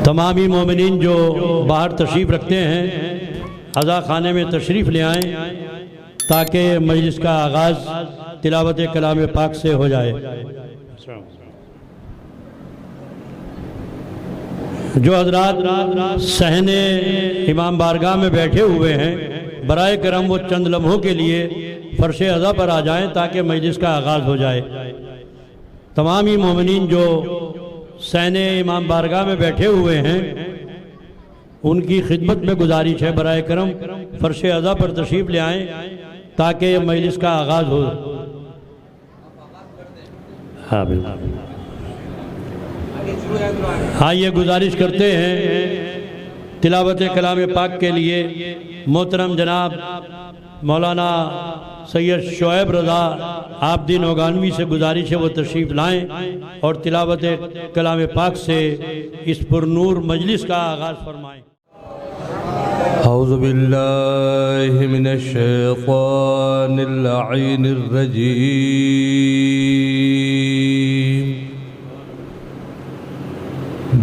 तमामी मोमिनीन जो बाहर तशरीफ़ रखते हैं अज़ा खाने में तशरीफ़ ले आएँ ताकि मजलिस का आगाज़ तिलावत कलाम पाक से हो जाए। जो हज़रात सहने इमाम बारगाह में बैठे हुए हैं बराए करम वो चंद लम्हों के लिए फ़र्श अज़ा पर आ जाएं ताकि मजलिस का आगाज़ हो जाए। तमाम ही मोमिनीन जो सहने इमाम बारगाह में बैठे हुए हैं उनकी खिदमत में गुजारिश है बराए करम फ़र्श अज़ा पर तशरीफ़ ले आएँ ताकि मजलिस का आगाज़ हो। हाँ बिल्कुल, हाँ ये गुजारिश करते हैं तिलावत कलाम पाक के लिए मोहतरम जनाब मौलाना सैयद शोएब रज़ा आबदीन ओगानवी से गुजारिश है वो तशरीफ़ लाएँ और तिलावत कलाम पाक से इस पुरनूर मजलिस का आगाज़ फरमाएँ। औज़ु बिल्लाहि मिनश शैतानिर लईनिर रजीम।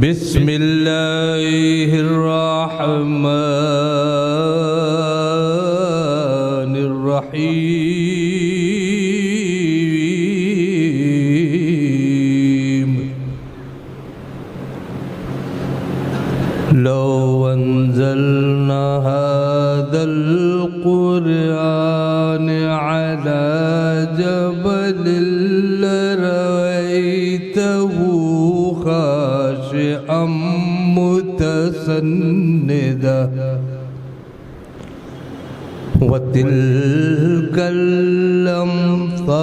बिस्मिल्लाहिर रहमानिर रहीम। लो अंज़लना हाज़ल क़ुरआन अला जबलिन लरअयतहु ख़ाशिअम मुतसन्निदा वतिल्कल अम्साल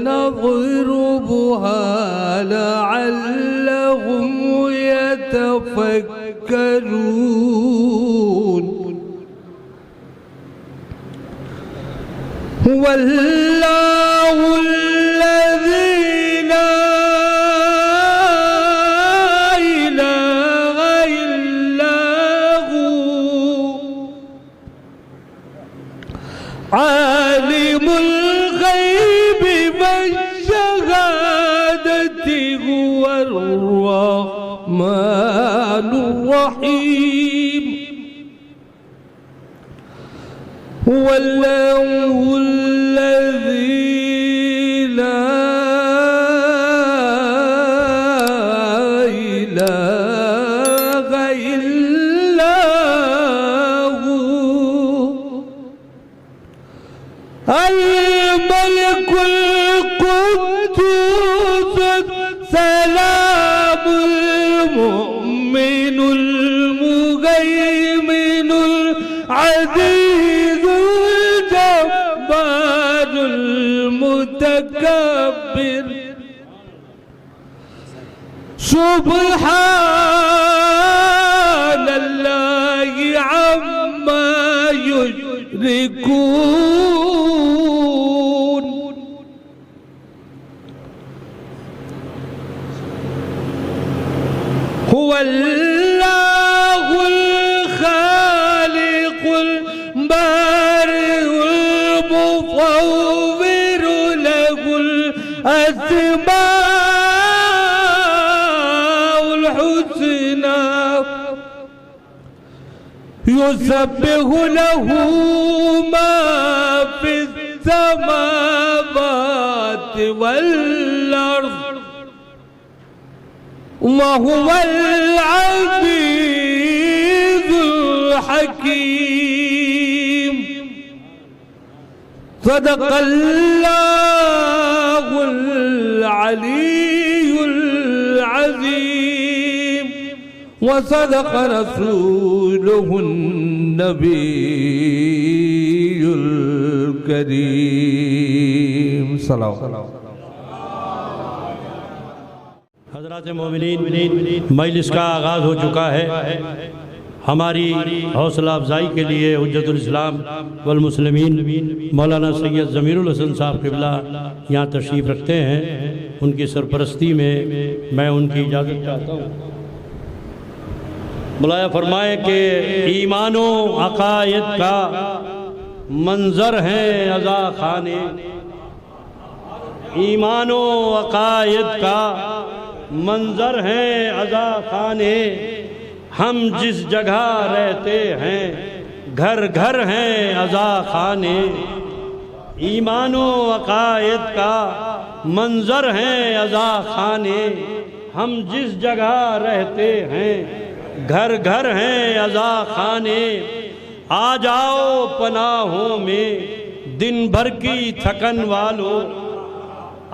नज़रिबुहा लअल्लहुम यतफ़क्करून। वल्लाहु अल्लज़ी ला इलाहा इल्ला हु आलिमुल ग़ैबि वश्शहादति हुवर रहमानुर रहीम। वल्लाहु अल्लज़ी ला इलाहा इल्ला हु अल मलिकुल कुद्दूस सलामुल मुमिनुल मुहैमिनुल अज़ीज़ुल जब्बारुल मुतकब्बिर। सुब्हानल्लाहि अम्मा युश्रिकून। हुवल्लाहुल खालिकुल बारिउल मुसव्विरु लहुल अस्माउल हुस्ना युसब्बिहु लहू मा फिस समावाति वल अर्ज़ वहुवल अज़ीज़ुल हकीम। सदक़ल्लाहुल अलीयुल अज़ीम व सदक़ रसूलुहुन नबियुल करीम। सलाम। हज़रात मोमिनीन मजलिस का आगाज़ हो चुका है। हमारी हौसला अफजाई के लिए हुज्जतुल इस्लाम वल मुस्लिमीन मौलाना सैयद ज़मीरुल हसन साहब क़िबला यहाँ तशरीफ़ रखते हैं। उनकी सरपरस्ती में मैं उनकी इजाज़त चाहता हूँ। बुलाया फरमाए कि ईमानो अक़ायद का मंज़र है अज़ा खाने, ईमानो अक़ायद का मंजर हैं अज़ा खाने, हम जिस जगह रहते हैं घर घर हैं अज़ा खाने। ईमानो अकायद का मंजर हैं अज़ा खाने, हम जिस जगह रहते हैं घर घर हैं अज़ा खाने। आ जाओ पनाहों में दिन भर की थकन वालों,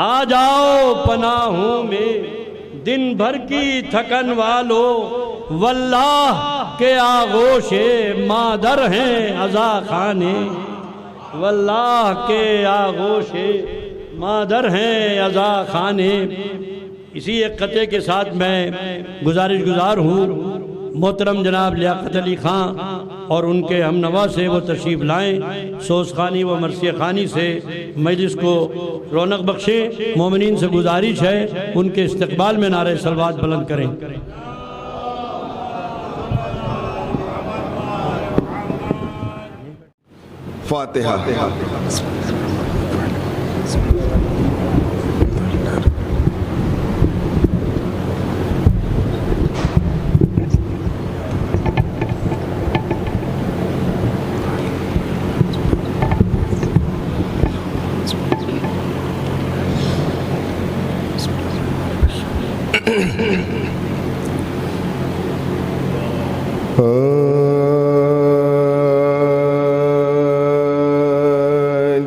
आ जाओ पनाहों में दिन भर की थकन वालों। वल्लाह के आगोशे मादर हैं अज़ा खाने, वल्लाह के आगोशे मादर हैं अज़ा खाने। इसी एक क़ते के साथ मैं गुज़ार हूँ मोहतरम जनाब लियाकत अली ख़ान और उनके हम नवा से वो तशरीफ़ लाएँ सोस खानी व मरसिया खानी से मजलिस को रौनक बख्शे। मोमिनीन से गुजारिश है उनके इस्तकबाल में नारे सलवात बुलंद करें। फातिहा।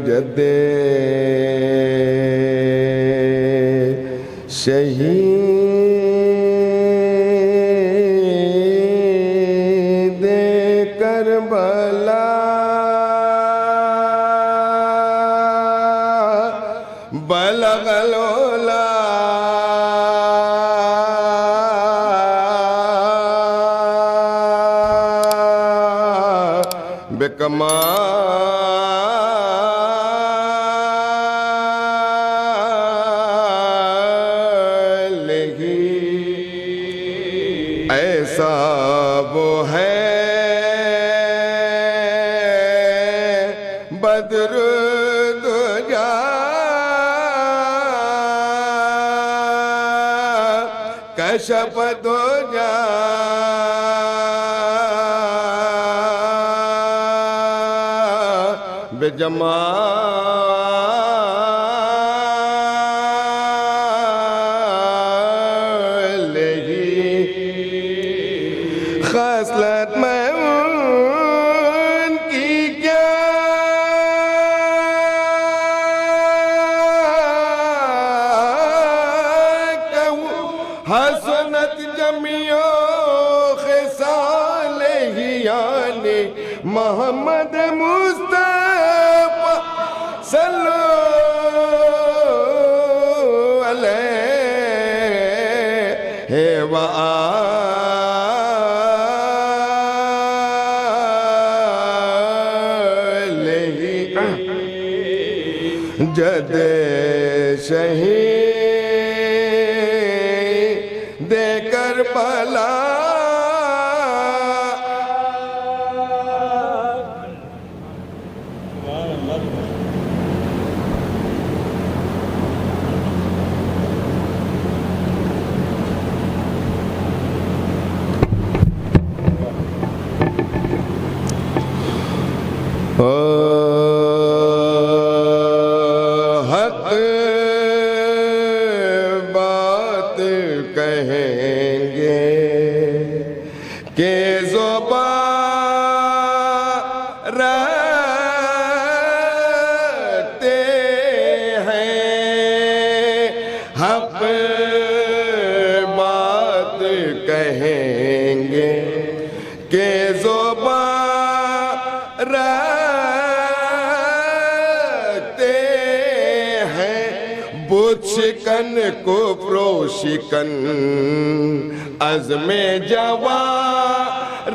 जदे शहीद करबला बलगलोला बेकमाल ही ऐसा वो है बद्र दुजा कशफ दुजा बेजमाल ही खसलत में उनकी क्या कहूँ हसनत जमियो खिसाल ही यानी मोहम्मद मुस्तफा सल्लो अलैहि व आलिहि। जद शहीद दे करबला हक बात कहेंगे के ज़ुबान रखते हैं। हक बात कहेंगे के ज़ुबान रखते हैं। बुत शिकन को प्रोशिकन अज़्मे जवा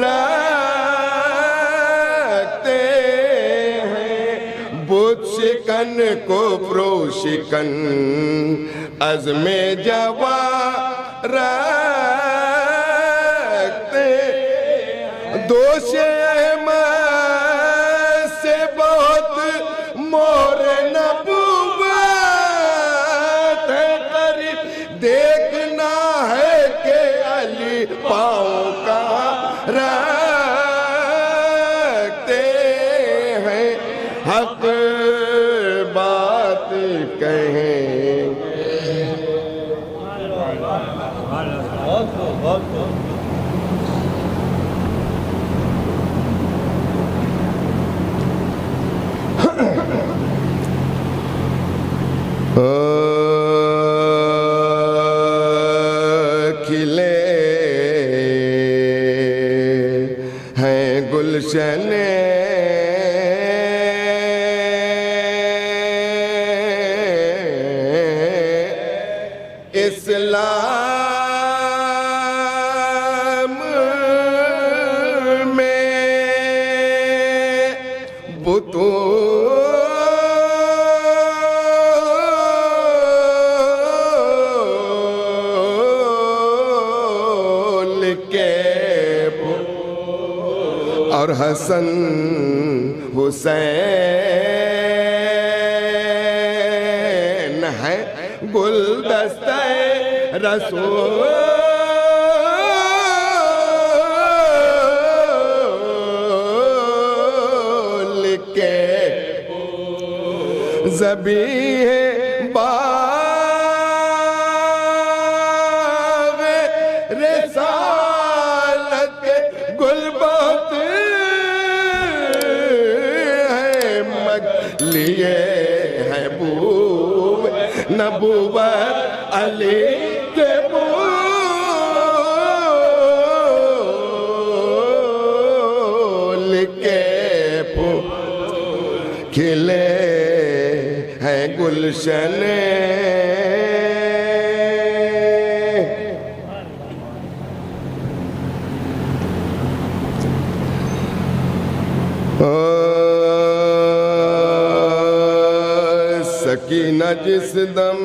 रखते हैं। बुत शिकन को प्रोशिकन अज़्मे जवा रखते। दोषे से बहुत मोर नबुवत है करीब देखना पाँव का रखते हैं, हक बात कहें। खिले हैं गुलशन इस्लाम में, बुतूल के और हसन हुसैन है गुलदस्ते रसूल के ज़बीहे बाग़ रिसालत गुल बहुत है, मग लिए है बूब नबूवत अली के बोल के खिले हैं गुलशन। सकीना जिस दम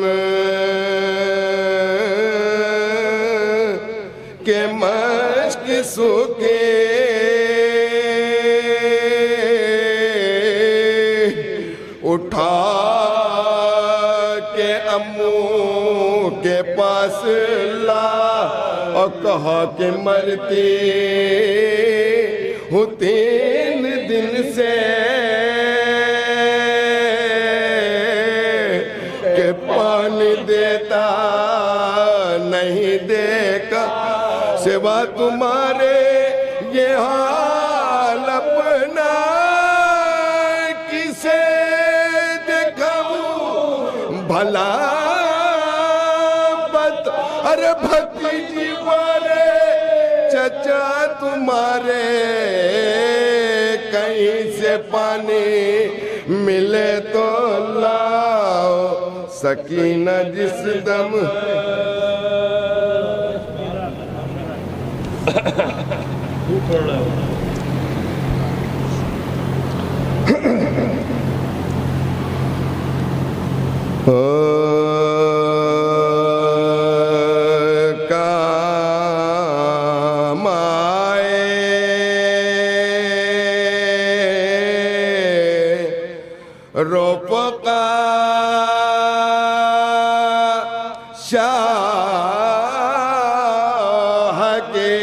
के मश्क सूखे उठा के अम्मू के पास ला और कहा कि मरती हूँ 3 दिन से, के पानी देता नहीं देखा सिवा तुम्हारे ये हाल अपना किसे दिखाऊं भला बत। अरे भतीजी वाले चचा तुम्हारे कहीं से पानी मिले तो लाओ। सकीना जिस दम काम आए रोपका शाह के,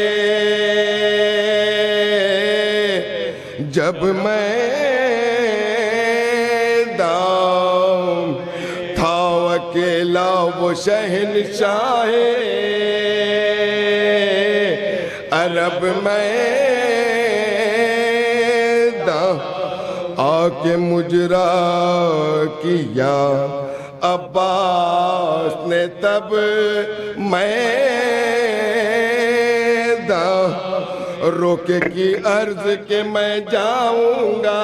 जब मैं दाम था अकेला वो शहनशाह अरब में दाम आके मुजरा किया अब्बास ने, तब मैं रोके की अर्ज के मैं जाऊंगा।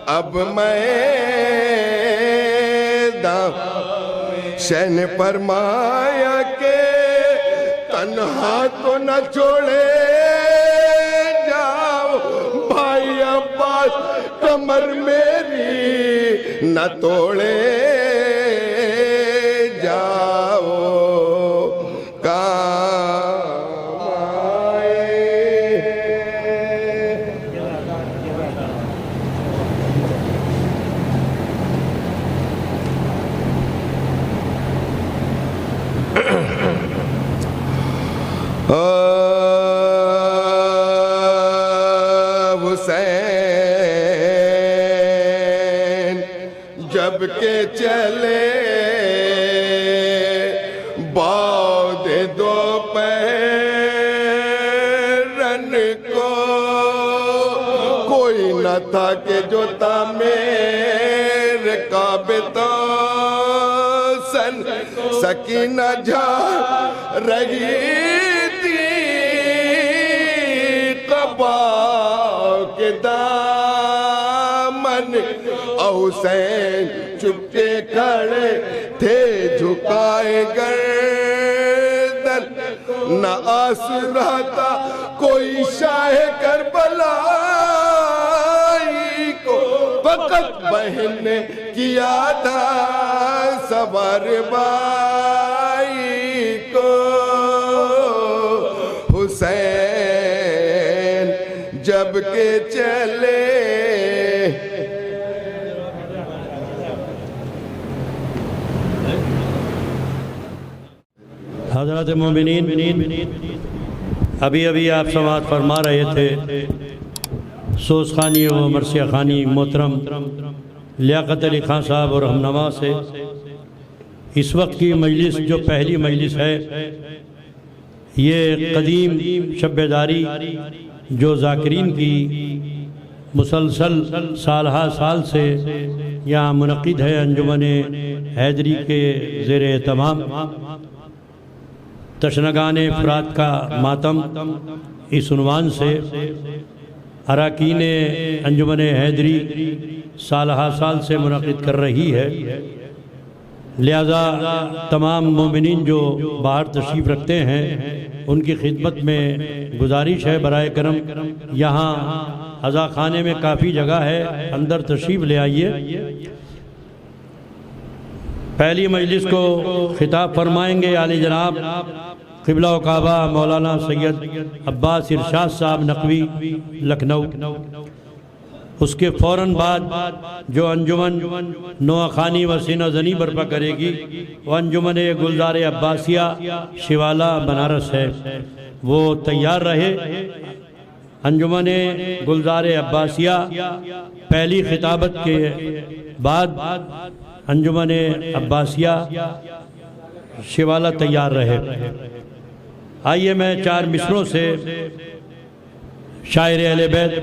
अब मैं शहन फरमाया के तन्हा तो न छोड़े जाओ भाई अब्बास, कमर मेरी न तोड़े जाओ। हुसैन जब के चले बाद दोपहरन को कोई न था कि जो मेरे काबे तो सन सकीना जा रही थी कबा के दामन। हुसैन चुपके खड़े थे झुकाए गर्दन। न आसुरा था कोई शाह करबलाई को, फकत बहन ने किया था सवार बाई को। हुसैन जब के चले हज़रत मोमिनीन, अभी अभी आप समाअत फरमा रहे थे सोस खानी व मरसिया खानी मोहतरम लियाकत अली खान साहब और हमनमा से। इस वक्त की मजलिस जो पहली मजलिस है, ये कदीम शब-ए-दारी जो ज़ाकिरीन की मुसलसल सालहा साल से यहाँ मुनक़िद है अंजुमन हैदरी के ज़ेर तमाम। तशनगान फ़रात का मातम इस उन्वान से अरकान अंजुमन हैदरी सालहा साल से मुनक़िद कर रही है। लिहाजा तमाम मोमिनीन जो बाहर तशरीफ़ रखते हैं उनकी खिदमत में गुजारिश है बराए करम यहाँ अज़ा खाने में काफ़ी जगह है, अंदर तशरीफ़ ले आइए। पहली मजलिस को खिताब फरमाएंगे आली जनाब क़िबला व काबा मौलाना सैयद अब्बास इरशाद साहब नकवी लखनऊ। उसके फ़ौरन बाद जो अंजुमन नोआखानी व सीना ज़नी बर्पा करेगी वह अंजुमन गुलजार अब्बासिया शिवाला बनारस है, वो तैयार रहे। अंजुमन गुलजार अब्बासिया पहली खिताबत के बाद अंजुमन अब्बासिया शिवाला तैयार रहे। आइए मैं चार मिसरों से शायर अहले बैत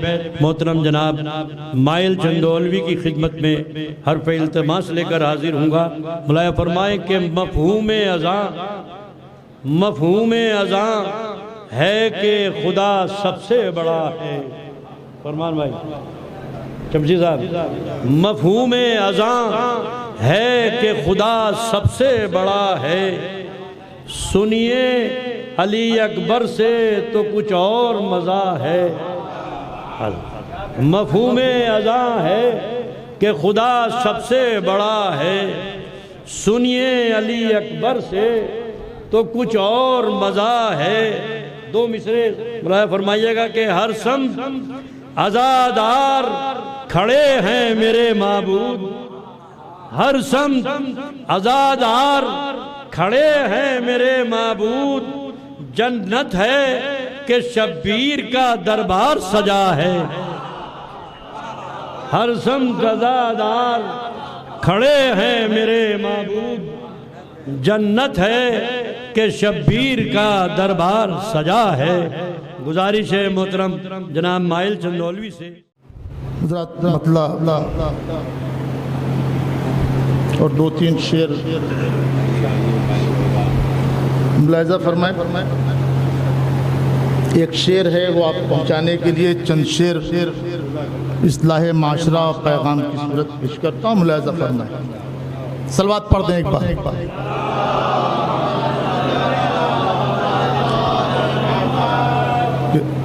मोहतरम जनाब माइल चंदौलवी की खिदमत में हर्फ इल्तिमास लेकर हाजिर हूँगा। मुलाया फरमाए कि मफ़हूम अज़ां है कि खुदा सबसे बड़ा है। फरमान भाई चमची साहब, मफ़हूम अज़ां है कि खुदा सबसे बड़ा है, सुनिए अली अकबर से तो कुछ और मज़ा है। मफ़हूम अज़ां है कि खुदा सबसे बड़ा है, सुनिए अली अकबर से तो कुछ और मज़ा है। दो मिसरे मुलाया फरमाइएगा कि हर सम आज़ादार खड़े हैं मेरे माबूद, हर सम आज़ादार खड़े हैं मेरे माबूद, जन्नत है कि शब्बीर का दरबार सजा है। हर सम आज़ादार खड़े हैं मेरे माबूद, जन्नत है कि शब्बीर का दरबार सजा है। गुजारिश है मोहतरम जनाब माइल चंदौलवी से मतलब और दो तीन शेर मुलाहिज़ा फरमाए। एक शेर है वो आप पहुँचाने के लिए चंद शेर इस्लाह माशरा और पैगाम की सूरत पेश करता हूँ। मुलाहिज़ा फरमाए, सलवात पढ़ दें एक बार।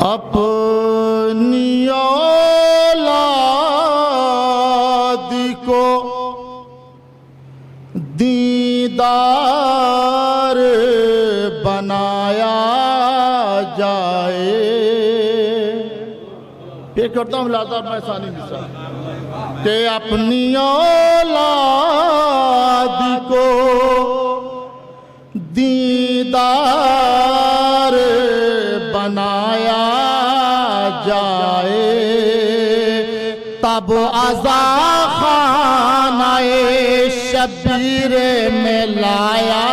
अपनी औलाद को दीदार बनाया जाए। पेश करता हूँ लादार मैं सानी मिसाल कि अपनी औलाद को दीदार जाए तब अज़ा खानाए शबीर में लाया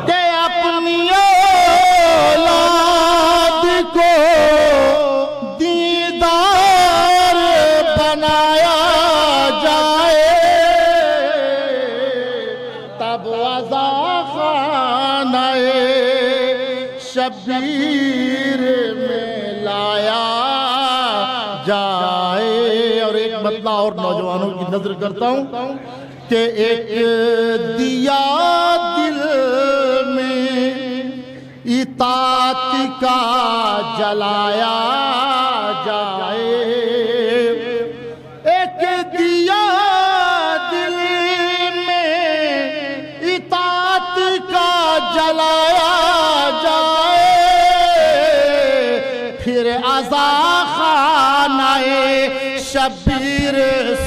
के अपनी औलाद को दीदार बनाया जाए तब अज़ा खानाए शबीर में लाया जाए। और एक बदला और नौजवानों की नजर करता हूं कि एक दिया दिल में इताअत का जलाया जाए। एक दिया दिल में इताअत का जलाया जाए फिर अज़ा खानाए शबीर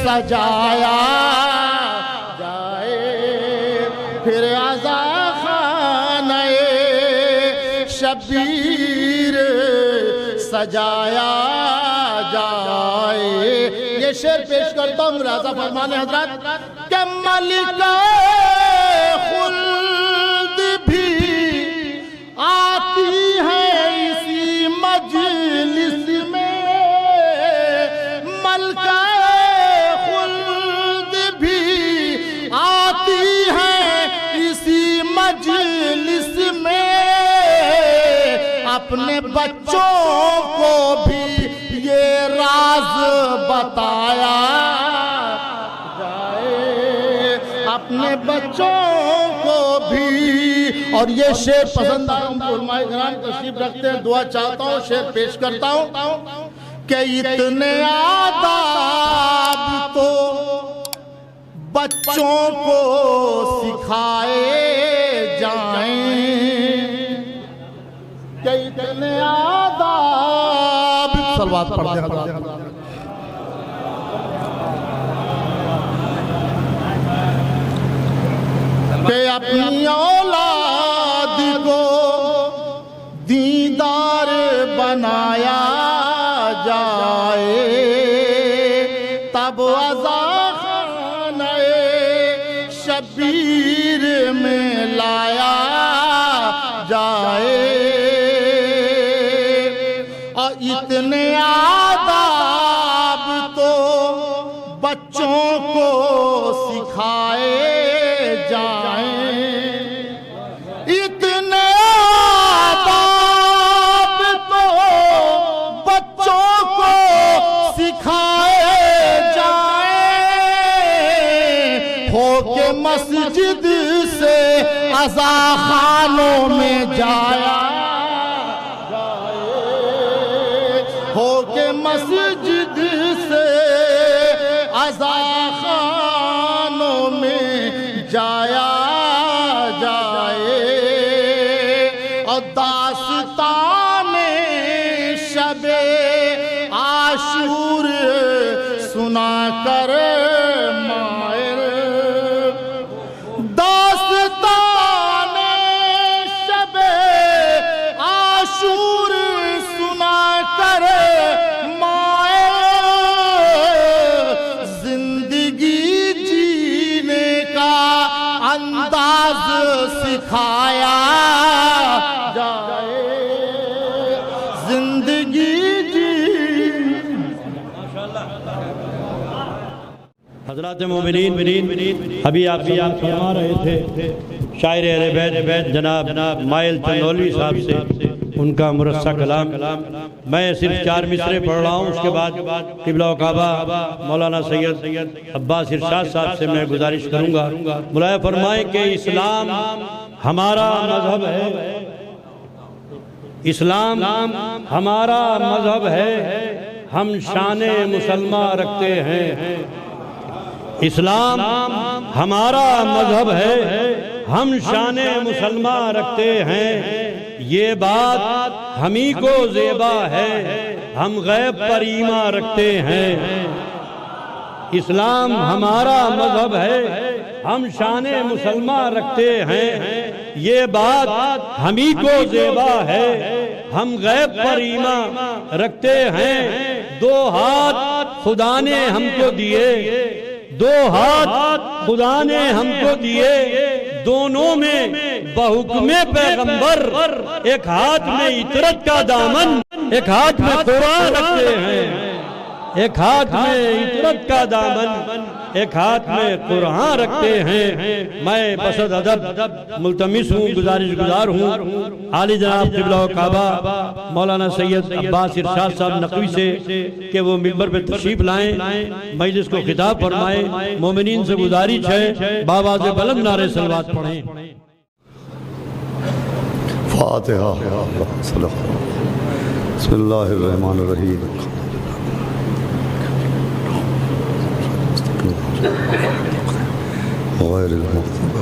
सजाया जाए फिर अज़ा खानाए शबीर सजाया जाए। ये शेर पेश करता हूँ मुलाज़ा फरमाने हज़रात के मलिका खुल्द भी आती है इसी मजलिस में मलिका खुल्द भी आती है इसी मजलिस में अपने बच्चों को भी ये राज बताया जाए अपने बच्चों को भी। और ये शेर पसंद आया उलमाए किराम तशरीफ रखते हैं दुआ चाहता हूँ शेर पेश करता हूँ कि इतने आदाब तो बच्चों को सिखाए जाएं कि इतने आदाब सलवात पढ़ते हैं कि अपनी औलाद को दीदार बनाया जाए तब अज़ा खानाए शबीर में लाया जाए। और इतने आदाब तो बच्चों को सिखाए जाएं इतने आदाब तो बच्चों को सिखाए जाएं हो के मस्जिद से अज़ा खानों में जाया हो के मस्जिद से अज़ा खानों में जाया जाए। और दास्ताने शबे आशूर सुना कर मायर दास्ताने शबे आशूर सुना कर अंदाज सिखाया जाए जिंदगी जी। हज़रात मोमिनीन अभी आप फरमा रहे थे शायर अहले बैत जनाब माइल चंदौली साहब से उनका मुरस्सा कलाम। मैं सिर्फ 4 मिसरे पढ़ रहा हूँ उसके बाद क़िबला व काबा मौलाना सैयद अब्बास इरशाद साहब से मैं गुजारिश करूँगा मुलाया फरमाएं कि इस्लाम हमारा मजहब है इस्लाम हमारा मजहब है हम शान मुसलमान रखते हैं इस्लाम हमारा मजहब है हम शान मुसलमान रखते हैं ये बात हम ही को ज़ेबा है हम गैब पर ईमान रखते हैं इस्लाम हमारा मजहब है हम शान मुसलमान रखते हैं ये बात हम ही को ज़ेबा है, हम गैब पर ईमान रखते हैं। 2 हाथ खुदा ने हमको दिए, 2 हाथ खुदा ने हमको दिए, दोनों में बहुक्मे पैगंबर, एक हाथ में इतरत का दामन, एक हाथ में कुरान रखते हैं। एक हाथ में इतरत का दामन, एक हाथ में कुरान रखते हैं। मैं बसद अदब मुल्तमिस हूँ, गुजारिश गुजार हूँ आली जनाब क़िबला काबा मौलाना सैयद अब्बास इरशाद साहब नकवी से कि वो मिंबर पे तशरीफ लाएं, मजलिस को खिताब फरमाएं। मोमिनीन से गुजारिश है बाबा से बुलंद नारे सलवात पढ़ें। फातिहा। बिस्मिल्लाहिर्रहमानिर्रहीम। गैरिल मग़ज़ूब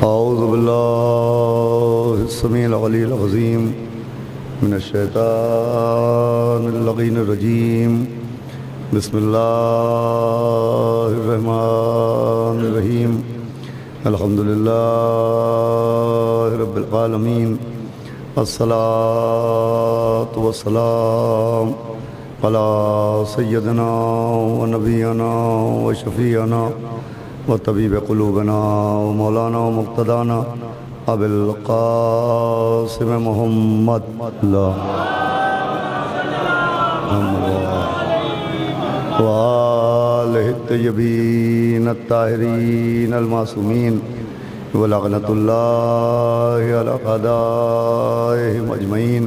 औज़ु बिल्लाहि समीइल अलील अज़ीम मिनश शैतानिर लग़ीनिर रजीम। बिस्मिल्लाहिर रहमानिर रहीम। अल्हम्दुलिल्लाहि रब्बिल आलमीन। अस्सलातु वस्सलाम अला सय्यदना व नबियना व शफीअना व तबीब क़ुलूबना व मौलाना व मुक़्तदाना अबिल क़ासिम मुहम्मद व आलिहि तय्यबीन अत्ताहिरीन अल-मासूमीन व लअनतुल्लाहि अला अदाइहिम अजमईन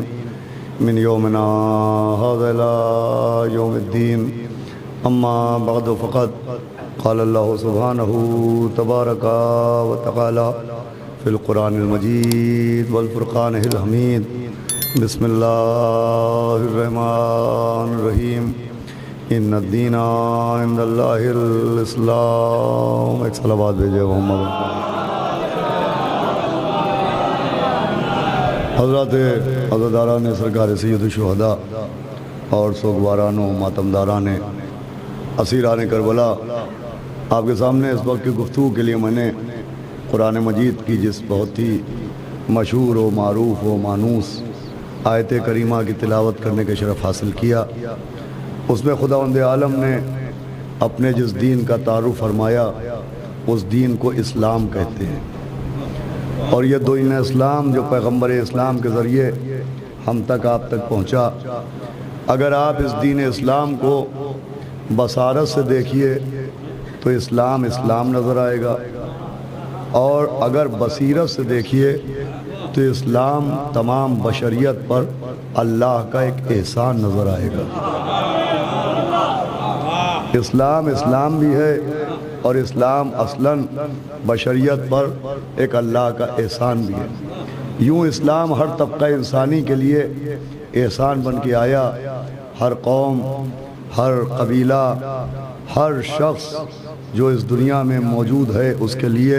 मिन यौमिना हाज़ा इला यौमिद्दीन। अम्मा बअद फ़क़द क़ाल अल्लाहु सुब्हानहु तबारका व तआला फ़िल क़ुरानिल मजीद वल फ़ुरक़ानिल हमीद। बिस्मिल्लाहिर रहमानिर रहीम। इन्नद्दीना इंदल्लाहिल इस्लाम। एक सलावत भेजे मोहम्मद। हज़रत अज़दारान सरकार सैयद शुहदा और सोगवारान मातमदारान असीरान करबला, आपके सामने इस वक्त की गुफ्तगू के लिए मैंने कुरान मजीद की जिस बहुत ही मशहूर व मारूफ व मानूस आयत करीमा की तिलावत करने का शरफ़ हासिल किया। उसमें खुदावंद आलम ने अपने जिस दीन का तारुफ फरमाया उस दीन को इस्लाम कहते हैं। और ये दीन इस्लाम जो पैगंबर इस्लाम के ज़रिए हम तक आप तक पहुँचा, अगर आप इस दीन इस्लाम को बसारत से देखिए तो इस्लाम इस्लाम नज़र आएगा, और अगर बसीरत से देखिए तो इस्लाम तमाम बशरियत पर अल्लाह का एक एहसान नज़र आएगा। इस्लाम इस्लाम भी है और इस्लाम असलन बशरियत पर एक अल्लाह का एहसान भी है। यूँ इस्लाम हर तबका इंसानी के लिए एहसान बन के आया। हर कौम, हर कबीला, हर शख्स जो इस दुनिया में मौजूद है उसके लिए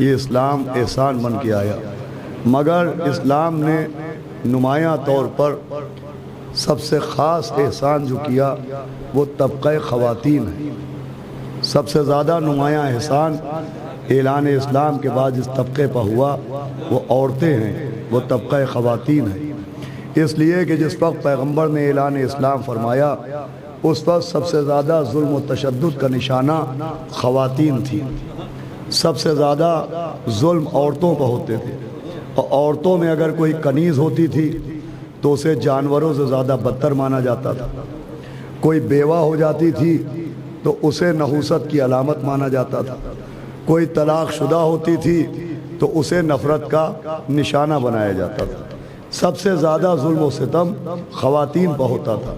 ये इस्लाम एहसान बन के आया। मगर इस्लाम ने नुमायां तौर पर सबसे ख़ास एहसान जो किया वो तबक़ा ख़वातीन है। सबसे ज़्यादा नुमायां एहसान ऐलान इस्लाम के बाद जिस तबक़े पर हुआ वो औरतें हैं, वो तबक़ा ख़वातीन है। इसलिए कि जिस वक्त पैगंबर ने ऐलान इस्लाम फरमाया उस वक्त सबसे ज़्यादा जुल्म व तशद्दुद का निशाना ख़वातीन थी। सबसे ज़्यादा जुल्म औरतों पर होते थे, और औरतों में अगर कोई कनीज़ होती थी तो उसे जानवरों से ज़्यादा बदतर माना जाता था। कोई बेवा हो जाती थी तो उसे नहूसत की अलामत माना जाता था। कोई तलाक शुदा होती थी तो उसे नफ़रत का निशाना बनाया जाता था। सबसे ज़्यादा जुल्म व सितम ख़वातीन पर होता था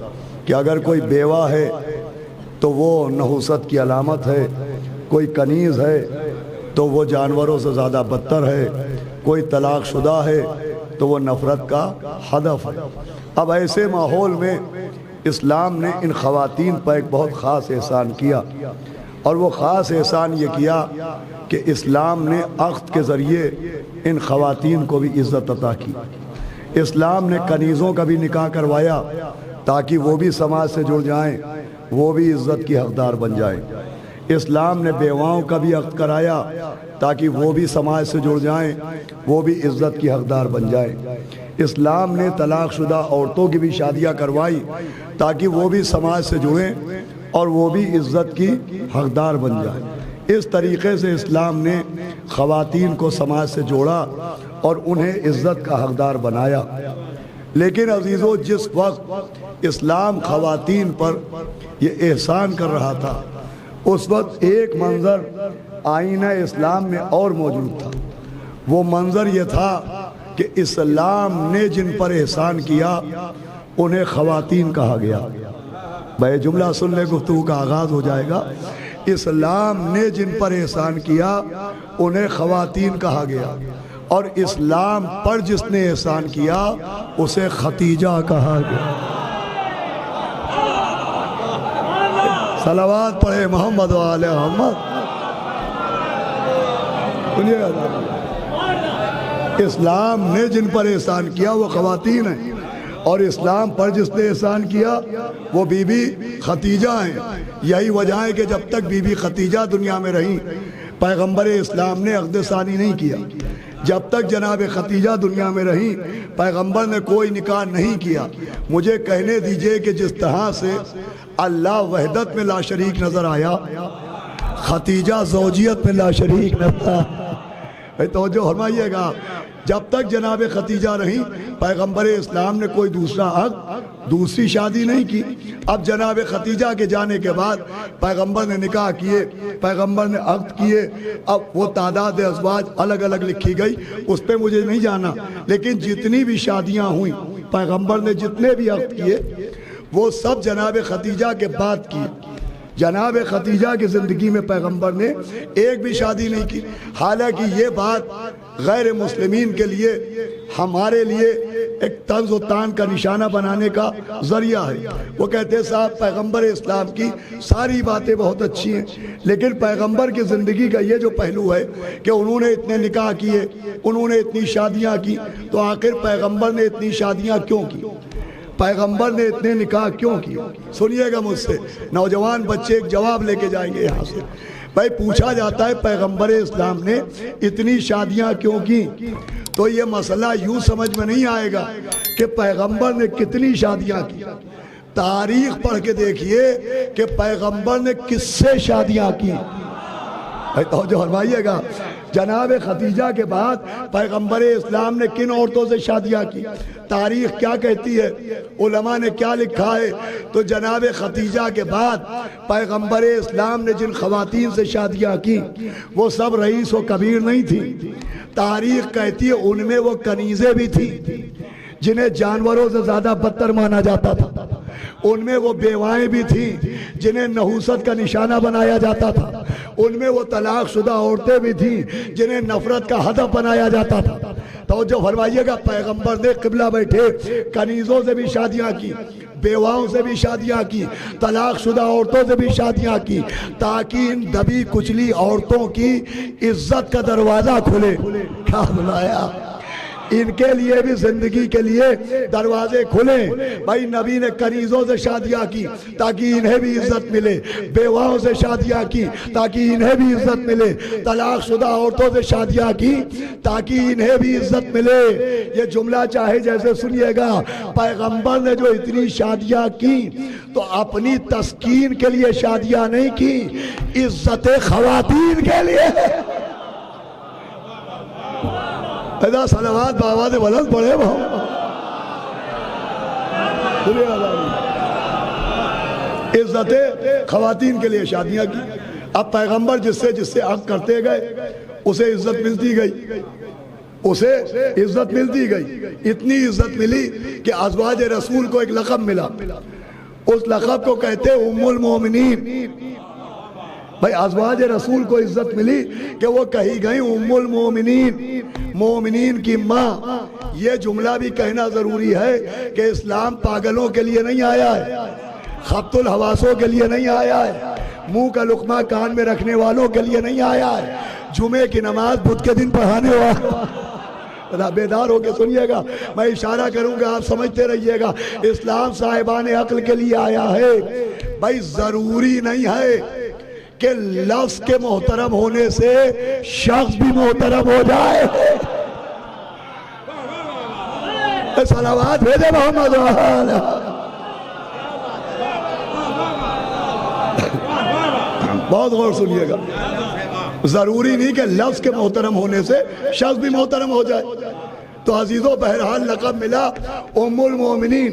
कि अगर कोई बेवा है तो वो नहूसत की अलामत है, कोई कनीज़ है तो वो जानवरों से ज़्यादा बदतर है, कोई तलाक शुदा है तो वो नफ़रत का हदफ है। अब ऐसे माहौल में इस्लाम ने इन ख़वातीन पर एक बहुत ख़ास एहसान किया, और वो ख़ास एहसान ये किया कि इस्लाम ने अक़्द के ज़रिए इन ख़वातीन को भी इज़्ज़त अता की। इस्लाम ने कनीज़ों का भी निकाह करवाया ताकि वो भी समाज से जुड़ जाएं, वो भी इज़्ज़त की हकदार बन जाएं। इस्लाम ने बेवाओं का भी अक़्द कराया ताकि वो भी समाज से जुड़ जाएं, वो भी इज़्ज़त की हकदार बन जाएं। इस्लाम ने तलाक़शुदा औरतों की भी शादियां करवाई ताकि वो भी समाज से जुड़ें और वो भी इज़्ज़त की हकदार बन जाएं। इस तरीक़े से इस्लाम ने ख़वातीन को समाज से जोड़ा और उन्हें इज़्ज़त का हकदार बनाया। लेकिन अजीज़ों, जिस वक्त इस्लाम ख़वातीन पर ये एहसान कर रहा था, उस वक्त एक मंज़र आईना इस्लाम में और मौजूद था। वो मंज़र ये था कि इस्लाम ने जिन पर एहसान किया उन्हें ख़वातीन कहा गया। भाई जुमला सुन ले, गुफ्तगू का आगाज़ हो जाएगा। इस्लाम ने जिन पर एहसान किया उन्हें ख़वातीन कहा गया और इस्लाम पर जिसने एहसान किया उसे खतीजा कहा गया। सलावत पढ़े मोहम्मद वाले मोहम्मद। इस्लाम ने जिन पर एहसान किया वो ख़वातीन हैं और इस्लाम पर जिसने एहसान किया वो बीबी खतीजा हैं। यही वजह है कि जब तक बीबी खतीजा दुनिया में रही, पैगंबर इस्लाम ने अक़्द सानी नहीं किया। जब तक जनाब खतीजा दुनिया में रही, पैगंबर ने कोई निकाह नहीं किया। मुझे कहने दीजिए कि जिस तरह से अल्लाह वहदत में लाशरीक नज़र आया, खतीजा ज़ौजियत में लाशरीक नज़र। तो जो फरमाइएगा, जब तक जनाब खतीजा रही, पैगंबर इस्लाम ने कोई दूसरी शादी नहीं की। अब जनाब खतीजा के जाने के बाद पैगंबर ने निकाह किए, पैगंबर ने अक़्द किए। अब वो तादाद अज़वाज अलग अलग लिखी गई, उस पर मुझे नहीं जाना, लेकिन जितनी भी शादियाँ हुई, पैगंबर ने जितने भी अक़्द किए वो सब जनाब खतीजा के बाद किए। जनाब खतीजा की ज़िंदगी में पैगंबर ने एक भी शादी नहीं की। हालांकि ये बात गैर मुस्लिमीन के लिए, हमारे लिए एक तंज़ व तान का निशाना बनाने का ज़रिया है। वो कहते हैं साहब, पैगंबर इस्लाम की सारी बातें बहुत अच्छी हैं, लेकिन पैगंबर की ज़िंदगी का ये जो पहलू है कि उन्होंने इतने निकाह किए, उन्होंने इतनी शादियाँ की, तो आखिर पैगंबर ने इतनी शादियाँ क्यों की, पैगंबर ने इतने निकाह क्यों किए? सुनिएगा मुझसे, नौजवान बच्चे एक जवाब लेके जाएंगे यहाँ से। भाई पूछा जाता है पैगंबर इस्लाम ने इतनी शादियाँ क्यों की, तो ये मसला यूँ समझ में नहीं आएगा कि पैगंबर ने कितनी शादियाँ की। तारीख पढ़ के देखिए कि पैगंबर ने किससे शादियाँ की। तो जो फरमाइएगा, जनाब खतीजा के बाद पैगंबर इस्लाम ने किन औरतों से शादियाँ की, तारीख क्या कहती है, उलमा ने क्या लिखा है? तो जनाब खतीजा के बाद पैगंबर इस्लाम ने जिन ख़वातीन से शादियाँ की वो सब रईस व कबीर नहीं थी। तारीख कहती है उनमें वो कनीज़ें भी थी जिन्हें जानवरों से ज़्यादा बदतर माना जाता था। उनमें वो बेवाएं भी थी जिन्हें नहूसत का निशाना बनाया जाता था। उनमें वो तलाक़शुदा औरतें भी थीं जिन्हें नफ़रत का हदफ बनाया जाता था। तो जो फरमाइएगा, पैगंबर ने क़िबला बैठे कनीज़ों से भी शादियाँ की, बेवाओं से भी शादियाँ की, तलाक़शुदा औरतों से भी शादियाँ की, ताकि इन दबी कुचली औरतों की इज्जत का दरवाज़ा खुले। क्या बुलाया, इनके लिए भी जिंदगी के लिए दरवाजे खुले। भाई नबी ने कनीज़ों से शादियाँ की ताकि इन्हें भी इज्जत मिले, बेवाओं से शादियाँ की ताकि इन्हें भी इज्जत मिले, तलाक़शुदा औरतों से शादियाँ की ताकि इन्हें भी इज्जत मिले। ये जुमला चाहे जैसे सुनिएगा, पैगंबर ने जो इतनी शादियाँ की तो अपनी तस्कीन के लिए शादियाँ नहीं की, इज्जत ख़वातीन के लिए। सलावत बाबा दे बुलंद पड़े। इज्जत ख़वातीन के लिए शादियाँ की। अब पैगंबर जिससे जिससे अक़्द करते गए उसे इज्जत मिलती गई, उसे इज्जत मिलती गई। इतनी इज्जत मिली कि अज़वाज रसूल को एक लक़ब मिला। उस लक़ब को कहते उम्मुल मोमिनीन। भाई अज़वाज रसूल को इज्जत मिली कि वो कही गई उम्मुल मोमिनीन, मोमिनीन की माँ। ये जुमला भी कहना ज़रूरी है कि इस्लाम पागलों के लिए नहीं आया है, खब्तुल हवासों के लिए नहीं आया है, मुंह का लुक़मा कान में रखने वालों के लिए नहीं आया है, जुमे की नमाज बुध के दिन पढ़ाने वाला। बेदार होके सुनिएगा, मैं इशारा करूंगा आप समझते रहिएगा। इस्लाम साहिबान अक्ल के लिए आया है। भाई जरूरी नहीं है कि लफ्ज के मोहतरम होने से शख्स भी मोहतरम हो जाए। सलावत भेजे मोहम्मद। बहुत गौर सुनिएगा, जरूरी नहीं कि लफ्ज के मोहतरम होने से शख्स भी मोहतरम हो जाए। तो अजीजों बहरहाल लक़ब मिला उम्मुल मोमिनीन,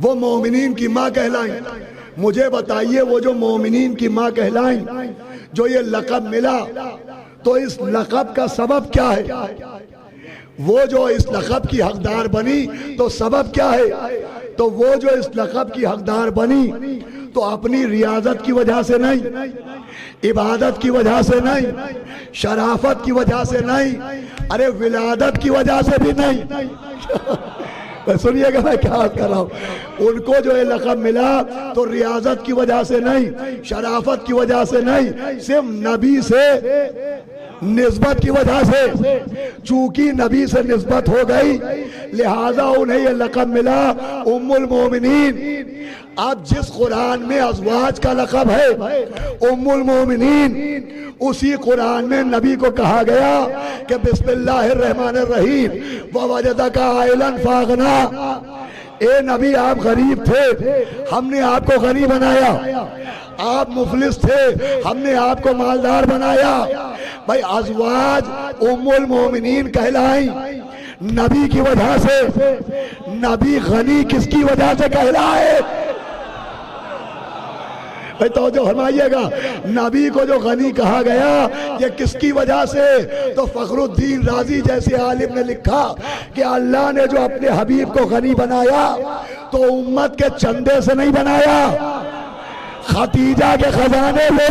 वो मोमिनीन की माँ कहलाई। मुझे बताइए वो जो मोमिनीन की माँ कहलाई, जो ये लक़ब मिला, तो इस लक़ब का सबब क्या है? वो जो इस लक़ब की हकदार बनी तो सबब क्या है? तो वो जो इस लक़ब की हकदार बनी तो अपनी रियाजत की वजह से नहीं, इबादत की वजह से नहीं, शराफत की वजह से नहीं, अरे विलादत की वजह से भी नहीं। सुनिएगा मैं क्या कर रहा हूँ। उनको जो ये लक़ब मिला तो रियाजत की वजह से नहीं, शराफत की वजह से नहीं, सिर्फ नबी से निस्बत की वजह से। चूंकि नबी से निस्बत हो गई लिहाजा उन्हें ये लक़ब मिला उम्मुल मोमिनीन। अब जिस कुरान में अज़वाज का लक़ब है उम्मुल मोमिनीन, उसी कुरान में नबी को कहा गया कि बिस्मिल्लाहिर्रहमानिर्रहीम व वजदका आइलन फागना। ए नबी आप गरीब थे, हमने आपको गनी बनाया। आप मुफलिस थे, हमने आपको मालदार बनाया। भाई अज़वाज उम्मुल मोमिनीन कहलाई नबी की वजह से। नबी गनी किसकी वजह से कहलाए? भाई तो जो फरमाइएगा, नबी को जो गनी कहा गया ये किसकी वजह से? तो फखरुद्दीन राजी जैसे आलिम ने लिखा कि अल्लाह ने जो अपने हबीब को गनी बनाया तो उम्मत के चंदे से नहीं बनाया, खतीजा के खजाने में।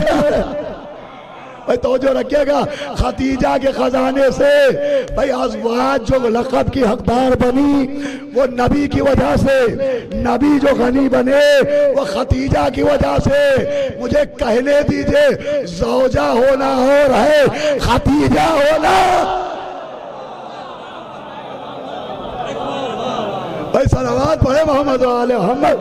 भाई तो जो रखिएगा, खतीजा के खजाने से। भाई अज़वाज जो लक़ब की हकदार बनी वो नबी की वजह से, नबी जो गनी बने वो खतीजा की वजह से। मुझे कहने दीजिए, ज़ौजा होना और है, खतीजा होना। भाई सलावत पढ़े मोहम्मद वाले मोहम्मद।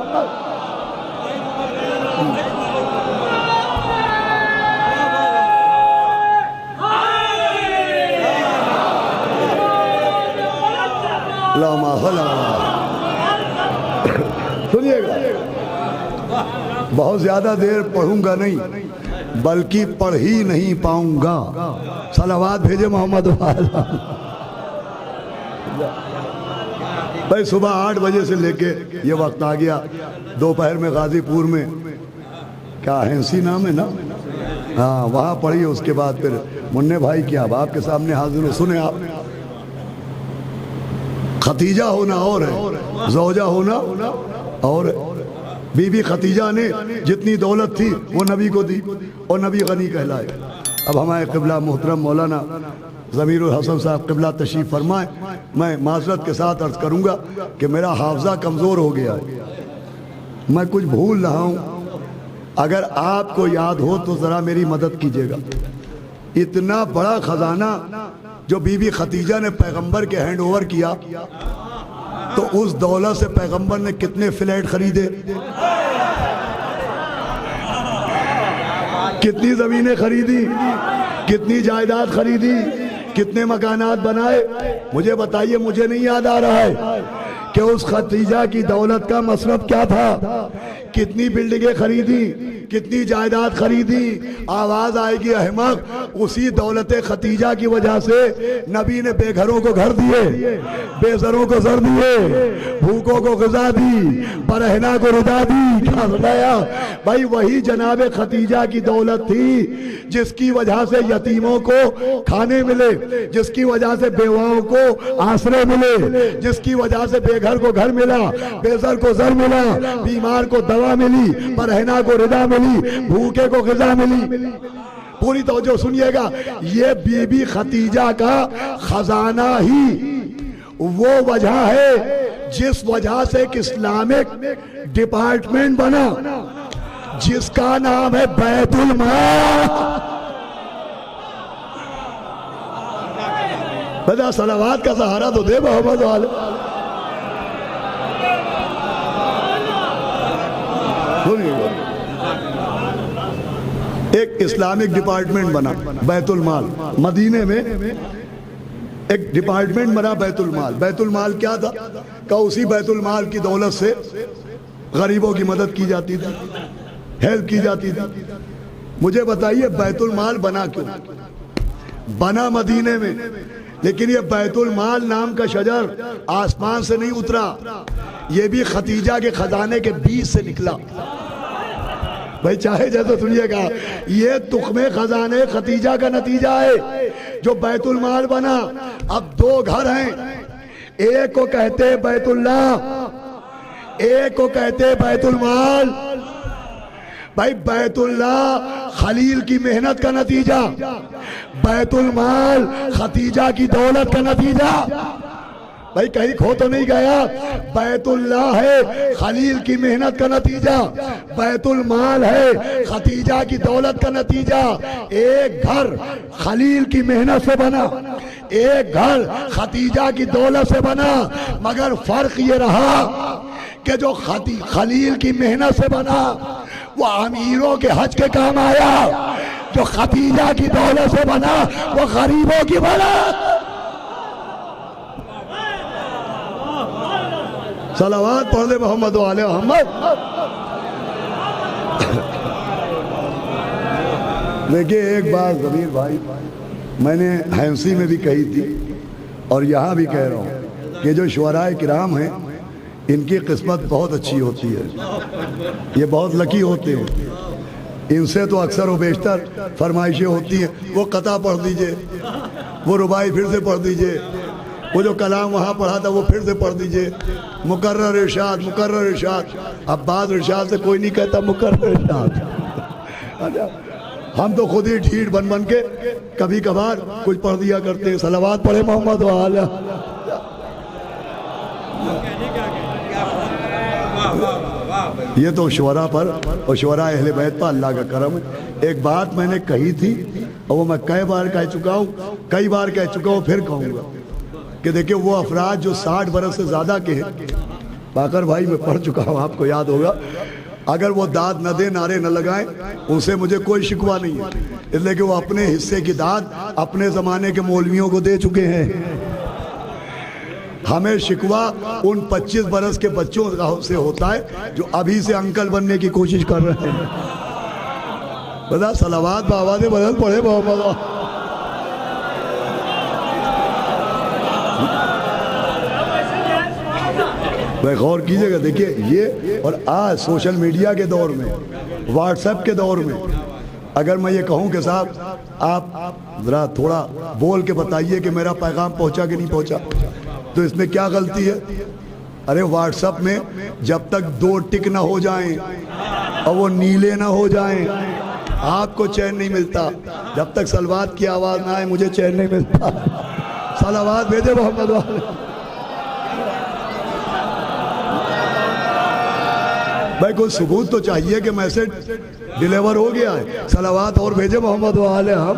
सुनिएगा, बहुत ज्यादा देर पढ़ूंगा नहीं, बल्कि पढ़ ही नहीं पाऊंगा। सलावत भेजे मोहम्मद वाला। भाई सुबह 8 बजे से लेके ये वक्त आ गया। दोपहर में गाजीपुर में क्या हैंसी नाम है ना, हाँ वहाँ पढ़ी। उसके बाद फिर मुन्ने भाई की अब आपके सामने हाजिर हो। सुने आप, खतीजा होना और है, ज़ौजा होना और है। बीबी खतीजा ने जितनी दौलत थी वो नबी को दी और नबी गनी कहलाए। अब हमारे क़िबला मोहतरम मौलाना ज़मीरुल हसन साहब क़िबला तशरीफ़ फरमाए। मैं माज़रत के साथ अर्ज़ करूँगा कि मेरा हाफ़ज़ा कमज़ोर हो गया है, मैं कुछ भूल रहा हूँ। अगर आपको याद हो तो ज़रा मेरी मदद कीजिएगा। इतना बड़ा ख़जाना जो बीबी खतीजा ने पैगंबर के हैंड ओवर किया, तो उस दौलत से पैगंबर ने कितने फ्लैट खरीदे, कितनी ज़मीनें खरीदी, कितनी जायदाद खरीदी, कितने मकानात बनाए? मुझे बताइए, मुझे नहीं याद आ रहा है कि उस खतीजा की दौलत का मसरफ क्या था, कितनी बिल्डिंगें खरीदी, कितनी जायदाद खरीदी। आवाज आएगी अहमक, उसी दौलत खतीजा की वजह से नबी ने बेघरों को घर दिए, बेसरों को सर दिए, भूखों को ग़िज़ा दी, बरहना को रुदा दी। क्या बताया भाई? वही जनाब खतीजा की दौलत थी जिसकी वजह से यतीमों को खाने मिले, जिसकी वजह से बेवाओं को आसरे मिले, जिसकी वजह से बेघर को घर मिला, बेसर को सर मिला, बीमार को दवा मिली, बरहना को रुदा मिली, भूखे को ग़िज़ा मिली। पूरी तवज्जो सुनिएगा, ये बीबी खतीजा का खजाना ही वो वजह है जिस वजह से एक इस्लामिक डिपार्टमेंट बना जिसका नाम है बैतुल माल। बता सलावात का सहारा तो दे मोहम्मद वाले। एक इस्लामिक डिपार्टमेंट बना बैतुल माल, मदीने में एक डिपार्टमेंट बना बैतुल माल। बैतुल माल क्या था? का उसी बैतुल माल की दौलत से गरीबों की मदद की जाती थी, हेल्प की जाती थी। मुझे बताइए बैतुल माल बना क्यों? बना मदीने में, लेकिन ये बैतुल माल नाम का शजर आसमान से नहीं उतरा, ये भी खतीजा के खजाने के बीच से निकला। भाई चाहे जैसे सुनिएगा, ये तुख्मे खजाने खतीजा का नतीजा है जो बैतुल माल बना। अब दो घर हैं, एक को कहते बैतुल्लाह, एक को कहते बैतुल माल। भाई बैतुल्लाह खलील की मेहनत का नतीजा, बैतुल माल खतीजा की दौलत का नतीजा। भाई कहीं खो तो नहीं गया? बैतुल्लाह है खलील की मेहनत का नतीजा, बैतुल माल है खतीजा की दौलत का नतीजा। एक घर खलील की मेहनत से बना, एक घर खतीजा की दौलत से बना, मगर फर्क ये रहा कि जो खलील की मेहनत से बना वो अमीरों के हज के काम आया, जो खतीजा की दौलत से बना वो गरीबों की बना। सलावात पढ़ दे मोहम्मद वाले मोहम्मद। देखिए एक बात जमीर भाई मैंने हैंसी में भी कही थी और यहाँ भी कह रहा हूँ कि जो शुअराए किराम हैं इनकी किस्मत बहुत अच्छी होती है, ये बहुत लकी होते हैं। इनसे तो अक्सर व बेशतर फरमाइशें होती हैं, वो कता पढ़ दीजिए, वो रुबाई फिर से पढ़ दीजिए, वो जो कलाम वहाँ पढ़ा था वो फिर से पढ़ दीजिए, मुकर्रर इरशाद मुकर्रर इरशाद। अब बाद इरशाद से कोई नहीं कहता मुकर्रर इरशाद। हम तो खुद ही ढीठ बन बन के कभी कभार कुछ पढ़ दिया करते हैं। सलावात पढ़े मोहम्मद वाला। ये तो शुअरा पर और शुअरा अहले बैत पर अल्लाह का करम है। एक बात मैंने कही थी और वो मैं कई बार कह चुका हूँ, फिर कहूँगा कि देखिए वो अफराद जो 60 बरस से ज़्यादा के हैं, बाकर भाई मैं पढ़ चुका हूँ, आपको याद होगा, अगर वो दाद न दे नारे न लगाएं उनसे मुझे कोई शिकवा नहीं है, इसलिए कि वो अपने हिस्से की दाद अपने ज़माने के मौलवियों को दे चुके हैं। हमें शिकवा उन 25 बरस के बच्चों से होता है जो अभी से अंकल बनने की कोशिश कर रहे हैं। बता सलावात बावादे बदल पड़े मोहम्मद। भाई गौर कीजिएगा, देखिए ये और आज सोशल मीडिया के दौर में, व्हाट्सएप के दौर में, अगर मैं ये कहूँ कि साहब आप ज़रा थोड़ा बोल के बताइए कि मेरा पैगाम पहुँचा कि नहीं पहुँचा, तो इसमें क्या गलती है? अरे व्हाट्सएप में जब तक 2 टिक ना हो जाएं और वो नीले ना हो जाएं आपको चैन नहीं मिलता। जब तक सलवात की आवाज़ ना आए मुझे चैन नहीं मिलता। सलावात भेजे मोहम्मद वाले। भाई कोई सबूत तो चाहिए कि मैसेज डिलीवर हो गया है। सलावात और भेजे मोहम्मद वाले। हम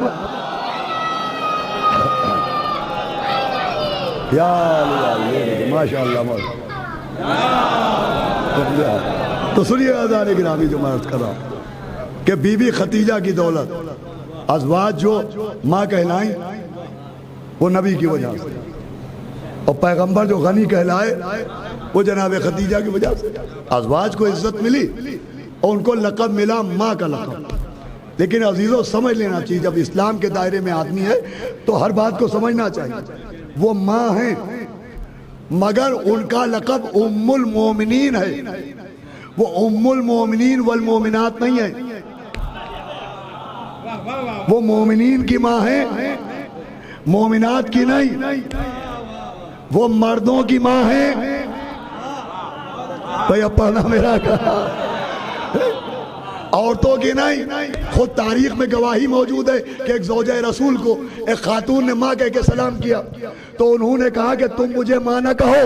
माशाअल्लाह। तो सुनिए अज़ान गिरामी जो मैं अर्ज़ कर रहा हूँ कि बीबी खतीजा की दौलत, अज़वाज जो माँ कहलाई वो नबी की वजह से, और पैगंबर जो गनी कहलाए वो जनाब खतीजा की वजह से। अज़वाज को इज्जत मिली और उनको लक़ब मिला माँ का लक़ब। लेकिन अजीज़ों समझ लेना चाहिए, जब इस्लाम के दायरे में आदमी है तो हर बात को समझना चाहिए। वो माँ हैं मगर उनका लक़ब उम्मुल मोमिनीन है, वो उम्मुल मोमिनीन वल मोमिनात नहीं है। वो मोमिनीन की माँ है, मोमिनात की नहीं। वो मर्दों की माँ है। भाई अब पढ़ना मेरा कहा, औरतों की नहीं। खुद तारीख में गवाही मौजूद है कि एक ज़ौजा रसूल को एक खातून ने माँ कह के सलाम किया तो उन्होंने कहा कि तुम मुझे माँ न कहो,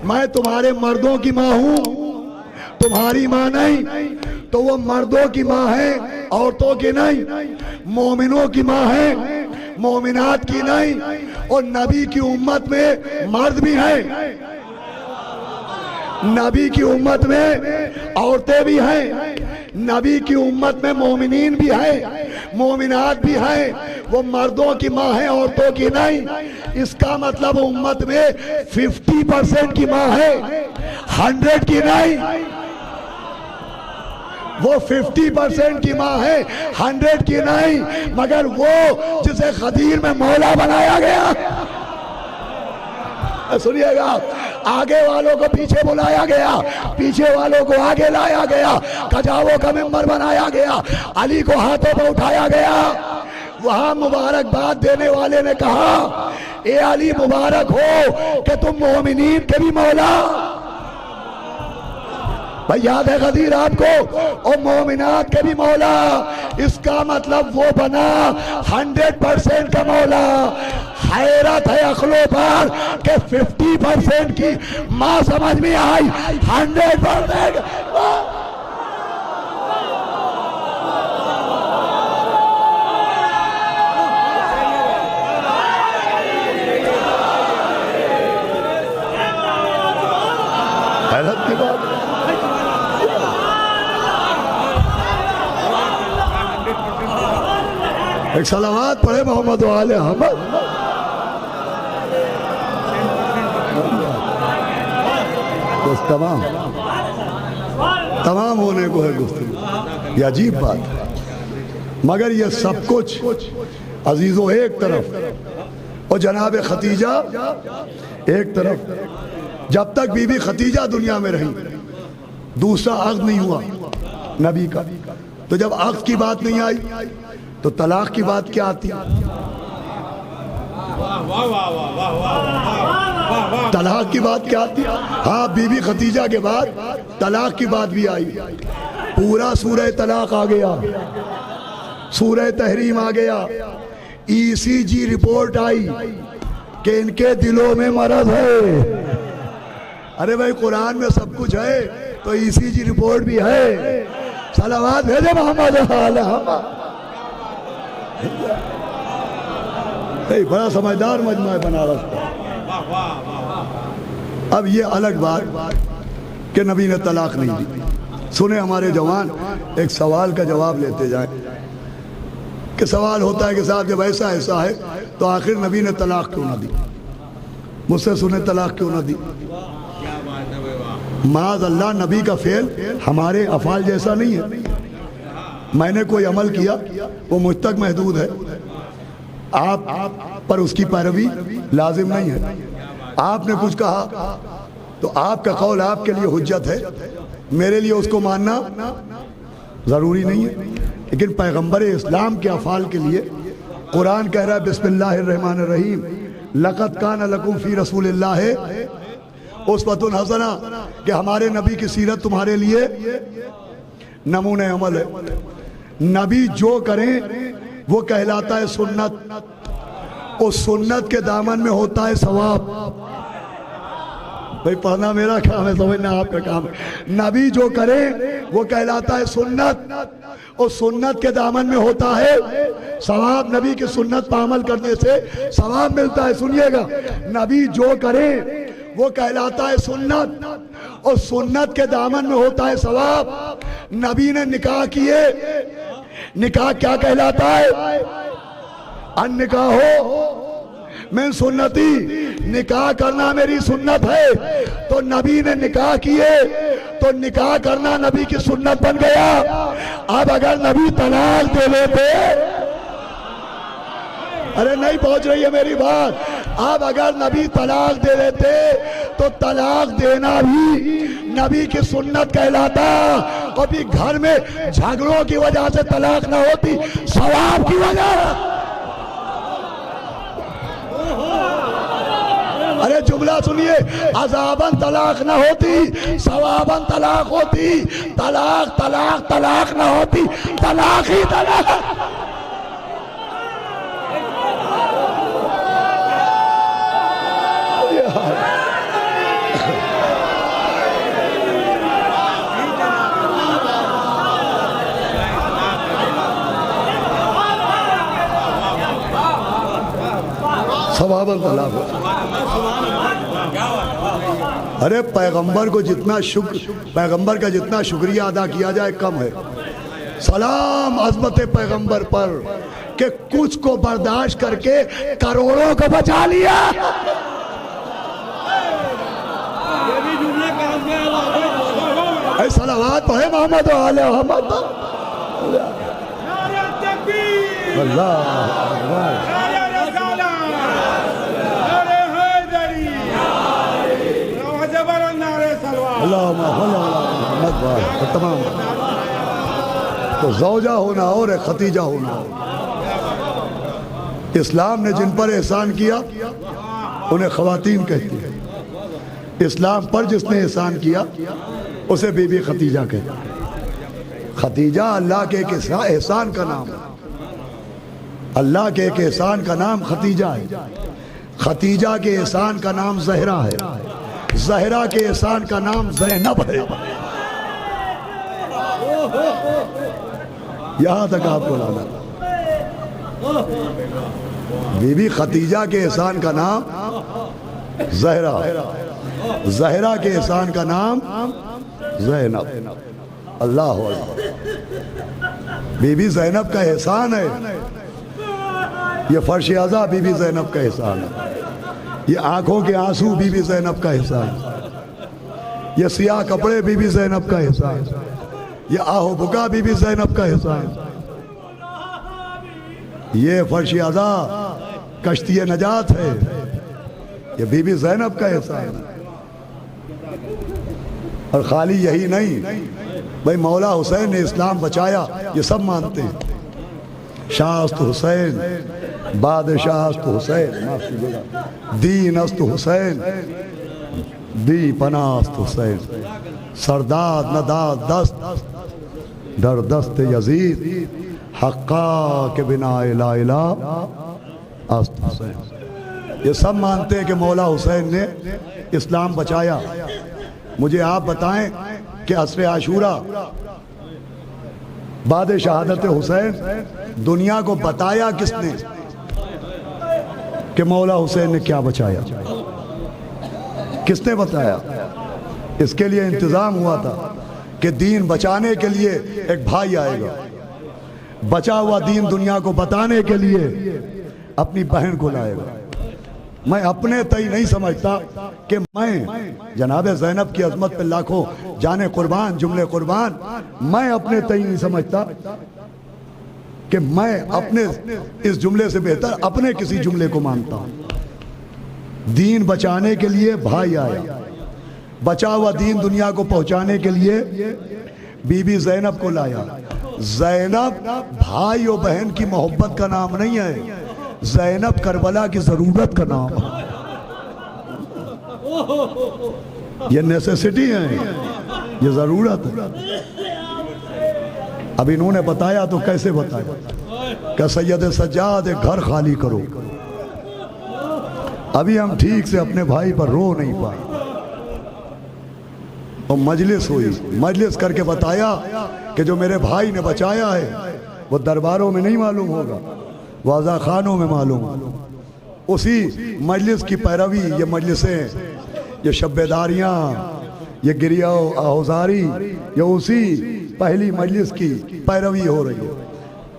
मैं तुम्हारे मर्दों की माँ हूँ, तुम्हारी माँ नहीं। तो वो मर्दों की माँ है, औरतों की नहीं। मोमिनों की माँ है, मोमिनात की नहीं। और नबी की उम्मत में मर्द भी हैं, नबी की उम्मत में औरतें भी हैं, नबी की उम्मत में मोमिनीन भी हैं, मोमिनात भी हैं। वो मर्दों की माँ है, औरतों की नहीं। इसका मतलब उम्मत में 50% की माँ है, 100 की नहीं। वो 50% की माँ है, 100 की नहीं। मगर वो जिसे खदीर में मौला बनाया गया, सुनिएगा, आगे वालों को पीछे बुलाया गया, पीछे वालों को आगे लाया गया, कजावों का मेंबर बनाया गया, अली को हाथों पर उठाया गया। वहां मुबारकबाद देने वाले ने कहा, ए अली मुबारक हो कि तुम मोमिनीन के भी मौला। भाई याद है गदीर आपको, और मोमिनात के भी मौला। इसका मतलब वो बना 100% का मौला। हैरत है अखलों पर कि 50% की माँ समझ में आई, 100% हैरत की बात। एक सलावत पढ़े मोहम्मद वाले अहमद। बस तमाम होने को है गुफ्तगू। ये अजीब बात है। मगर ये सब कुछ अजीजों एक तरफ और जनाब खतीजा एक तरफ। जब तक बीबी खतीजा दुनिया में रही, दूसरा अक्द नहीं हुआ नबी का। तो जब अक्द की बात नहीं आई तो तलाक की बात क्या आती? तलाक की बात क्या आती? हाँ, बीबी खतीजा के बाद तलाक की बात भी आई। पूरा सूरह तलाक आ गया, सूरह तहरीम आ गया, ECG रिपोर्ट आई कि इनके दिलों में मरज है। अरे भाई, कुरान में सब कुछ है तो ECG रिपोर्ट भी है। सलावत भेजे मोहम्मद। बड़ा समझदार मजमा है बनारस का। अब ये अलग बात कि नबी ने तलाक नहीं दी। सुने हमारे जवान, एक सवाल का जवाब लेते जाएं कि सवाल होता है कि साहब जब ऐसा ऐसा है तो आखिर नबी ने तलाक क्यों ना दी? मुझसे सुने, तलाक क्यों ना दी? माज़ अल्लाह, नबी का फेल हमारे अफाल जैसा नहीं है। मैंने कोई अमल किया वो मुझ तक महदूद है, आप पर उसकी पैरवी लाजिम नहीं है। आपने कुछ कहा तो आपका कौल आपके लिए हुज्जत है, मेरे लिए उसको मानना ज़रूरी नहीं है। लेकिन पैगंबर इस्लाम के अफ़ाल के लिए कुरान कह रहा है बिस्मिल्लाहिर्रहमानिर्रहीम, लक़द कान लकुम फ़ी रसूलिल्लाहि उस्वतुन हसना, कि हमारे नबी की सीरत तुम्हारे लिए नमूने अमल है। नबी जो करें वो कहलाता है सुन्नत, उस सुन्नत के दामन में होता है सवाब। भाई पढ़ना मेरा काम है, समझना आपका काम है। नबी जो करे वो कहलाता है सुन्नत, और सुन्नत के दामन में होता है सवाब। नबी की सुन्नत पर अमल करने से सवाब मिलता है। सुनिएगा, नबी जो करे वो कहलाता है सुन्नत, और सुन्नत के दामन में होता है सवाब। नबी ने निकाह किए, निकाह क्या कहलाता है? अन निकाह हो मैं सुन्नती, निकाह करना मेरी सुन्नत है। तो नबी ने निकाह किए तो निकाह करना नबी की सुन्नत बन गया। अब अगर नबी तलाक दे लेते, अरे नहीं पहुंच रही है मेरी बात, अब अगर नबी तलाक दे देते तो तलाक देना भी नबी की सुन्नत कहलाता। और भी घर में झगड़ों की वजह से तलाक ना होती, सवाब की वजह। अरे जुमला सुनिए, अज़ाबन तलाक ना होती, सवाबन तलाक होती। तलाक तलाक तलाक ना होती, तलाक ही तलाक। सवाबन तलाक। अरे पैगंबर को जितना पैगंबर का जितना शुक्रिया अदा किया जाए कम है। सलाम अज़मत पैगंबर पर कि कुछ को बर्दाश्त करके करोड़ों को बचा लिया। सलावत पढ़े मोहम्मद वाले मोहम्मद। तमाम तो ज़ौजा होना और खतीजा होना। इस्लाम ने जिन पर एहसान किया उन्हें ख़वातीन कहती है। इस्लाम पर जिसने एहसान किया उसे बीबी खतीजा कहते हैं। खतीजा अल्लाह के एक एहसान का नाम है। अल्लाह के एक एहसान का नाम खतीजा है। खतीजा के एहसान का नाम ज़हरा है। ज़हरा के एहसान का नाम ज़ैनब है। यहां तक आपको लाना। बीबी खतीजा के एहसान का नाम ज़हरा, ज़हरा के एहसान का नाम ज़ैनब। अल्लाह बीबी ज़ैनब का एहसान है। ये फर्श आज़ा बीबी ज़ैनब का एहसान है। ये आंखों के आंसू बीबी ज़ैनब का एहसान है। ये सियाह कपड़े बीबी ज़ैनब का एहसान है। ये आहो बुका बीबी ज़ैनब का एहसान है। ये फर्श आज़ा कश्ती नजात है। ये बीबी ज़ैनब का एहसान है। और खाली यही नहीं भाई, मौला हुसैन ने इस्लाम बचाया, ये सब मानते हैं। शास्त हुसैन, बादशाहस्त हुसैन, माफ कीजिएगा, दीनस्त हुसैन, दी पनास्त हुसैन, सरदाद नदाद दस्त दर दस्त यजीद, हक्का के बिना इला इला अस्त हुसैन। ये सब मानते हैं कि मौला हुसैन ने इस्लाम बचाया। मुझे आप बताएं कि असर आशूरा बाद शहादत हुसैन दुनिया को बताया किसने कि मौला हुसैन ने क्या बचाया? किसने बताया? इसके लिए इंतजाम हुआ था कि दीन बचाने के लिए एक भाई आएगा। बचा हुआ दीन दुनिया को बताने के लिए अपनी बहन को लाएगा। मैं अपने तय नहीं समझता कि मैं जनाब ज़ैनब की अजमत पे लाखों जाने कुर्बान, जुमले कुर्बान, मैं अपने तय नहीं समझता कि मैं अपने इस जुमले से बेहतर अपने किसी जुमले को मानता हूं। दीन बचाने के लिए भाई आया, बचा हुआ दीन दुनिया को पहुंचाने के लिए बीबी ज़ैनब को लाया। ज़ैनब भाई और बहन की मोहब्बत का नाम नहीं है, ज़ैनब करबला की जरूरत का नाम है। ये नेसेसिटी है, ये जरूरत है। अब इन्होंने बताया तो कैसे बताया? क्या सैयद सज्जाद एक घर खाली करो। अभी हम ठीक से अपने भाई पर रो नहीं पाए। और मजलिस हुई, मजलिस करके बताया कि जो मेरे भाई ने बचाया है वो दरबारों में नहीं मालूम होगा, वाजा खानों में मालूम। उसी मजलिस की पैरवी, ये मजलिसें, ये शब्बेदारियाँ, ये गिरिया आहुजारी, ये उसी पहली मजलिस की पैरवी हो रही है।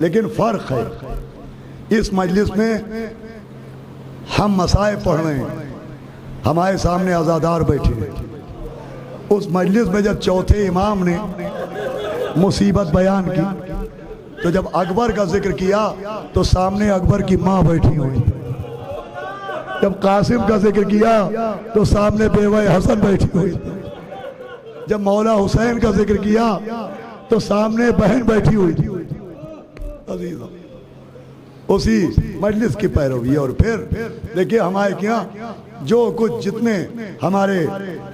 लेकिन फ़र्क है, इस मजलिस में हम मसाए पढ़ रहे हैं, हमारे सामने अज़ादार बैठे हैं। उस मजलिस में जब चौथे इमाम ने मुसीबत बयान की तो जब अकबर का जिक्र किया तो सामने अकबर की माँ बैठी हुई। जब कासिम का जिक्र किया तो सामने बेवा हसन बैठी हुई। जब मौला हुसैन का जिक्र किया तो सामने बहन बैठी हुई थी। उसी मजलिस की पैरवी। और फिर देखिए हमारे क्या जो कुछ जितने हमारे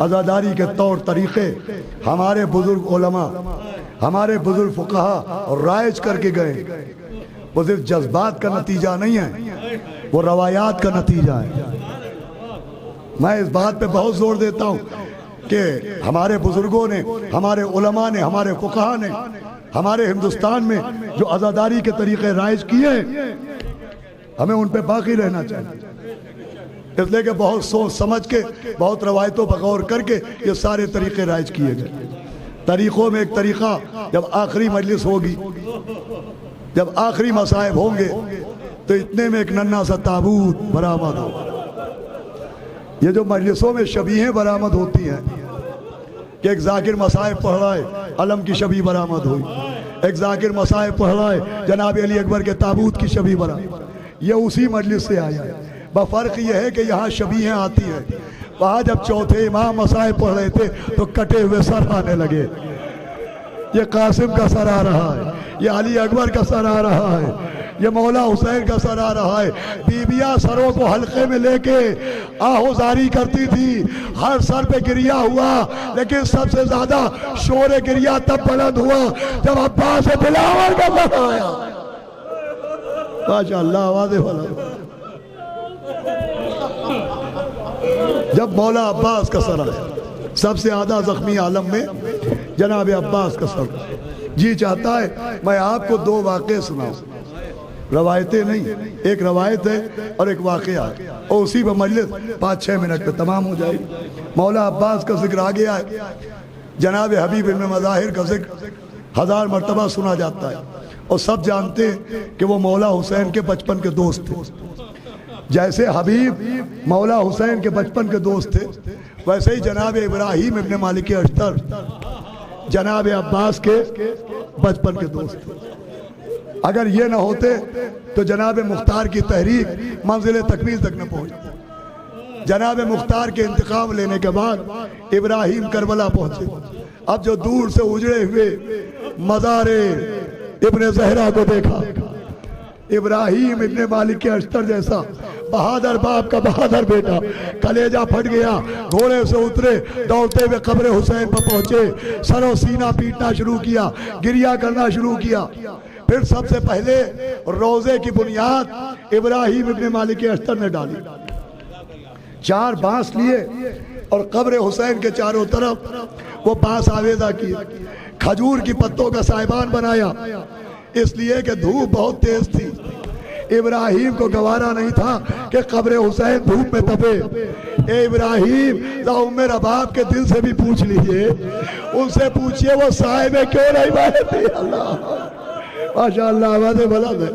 आज़ादारी के तौर तरीक़े हमारे बुजुर्ग उलमा, हमारे बुजुर्ग फुक़हा और राइज करके गए, वो सिर्फ जज्बात का नतीजा नहीं है, वो रवायात का नतीजा है। मैं इस बात पे बहुत जोर देता हूँ कि हमारे बुजुर्गों ने, हमारे उलमा ने, हमारे फुक़हा ने हमारे हिंदुस्तान में जो आज़ादारी के तरीक़े राइज किए, हमें उन पे बाकी रहना चाहिए। इसलिए कि बहुत सोच समझ के, बहुत रवायतों पर गौर करके ये सारे तरीक़े राइज किए गए। तरीक़ों में एक तरीक़ा, जब आखिरी मजलिस होगी, जब आखिरी मसाइब होंगे, तो इतने में एक नन्हा सा ताबूत बरामद हो। ये जो मजलिसों में शबीहें बरामद होती हैं कि एक जाकिर मसाइब पढ़ रहा है, अलम की शबी बरामद हुई, एक जाकिर मसाइब पढ़ रहा है, जनाब अली अकबर के ताबूत की शबी बरामद, ये उसी मजलिस से आया है। बफ़र्क ये है कि यहाँ शबीहें आती हैं, वहाँ जब चौथे इमाम मसाइब पढ़ रहे थे तो कटे हुए सर आने लगे। ये कासिम का सर आ रहा है, ये अली अकबर का सर आ रहा है, ये मौला हुसैन का सर आ रहा है। बीबियाँ सरों को हल्के में लेके आहोजारी करती थी, हर सर पे गिरिया हुआ, लेकिन सबसे ज्यादा शोर गिरिया तब बुलंद हुआ जब अब्बास बिलावल का सर आया। माशाअल्लाह, आवाज़ वाला जब मौला अब्बास का सर आया, सबसे ज्यादा जख्मी आलम में जनाब अब्बास का सर। जी चाहता है मैं आपको दो वाक़े सुनाऊं, रवायतें नहीं, एक रवायत है और एक वाक़या है, और उसी पर मजलिस 5-6 मिनट में तमाम हो जाएगी। मौला अब्बास का जिक्र आ गया है, जनाब हबीब इब्न मज़ाहिर का जिक्र 1000 मरतबा सुना जाता है, और सब जानते हैं कि वो मौला हुसैन के बचपन के दोस्त थे। जैसे हबीब मौला हुसैन के बचपन के दोस्त थे, वैसे ही जनाब इब्राहीम इब्न मालिक अश्तर जनाब अब्बास के बचपन के दोस्त थे। अगर ये ना होते तो जनाब मुख्तार की तहरीक मंजिल तकमील तक न पहुंचे। जनाब मुख्तार के इंतकाम लेने के बाद इब्राहीम करबला पहुंचे। अब जो दूर से उजड़े हुए मज़ारे इब्न ज़हरा को देखा, इब्राहीम इब्न मालिक के अश्तर जैसा बहादुर बाप का बहादुर बेटा, कलेजा फट गया। घोड़े से उतरे, दौड़ते हुए कब्र हुसैन पर पहुंचे, सरो सीना पीटना शुरू किया, गिरिया करना शुरू किया। फिर सबसे पहले रोजे की बुनियाद इब्राहीम इब्न मालिक के अश्तर ने डाली। 4 बांस लिए और कब्र हुसैन के चारों तरफ वो बांस आवेदा किए, खजूर की पत्तों का साहिबान बनाया, इसलिए कि धूप बहुत तेज थी। इब्राहीम को गवारा नहीं था कि कब्र हुसैन धूप में तपे। ए इब्राहीम, उम्मे रबाब के दिल से भी पूछ लीजिए, उनसे पूछिए वो साहिब क्यों नहीं बैठे। अल्लाह माशाअल्लाह, आवाज़ बुलंद है।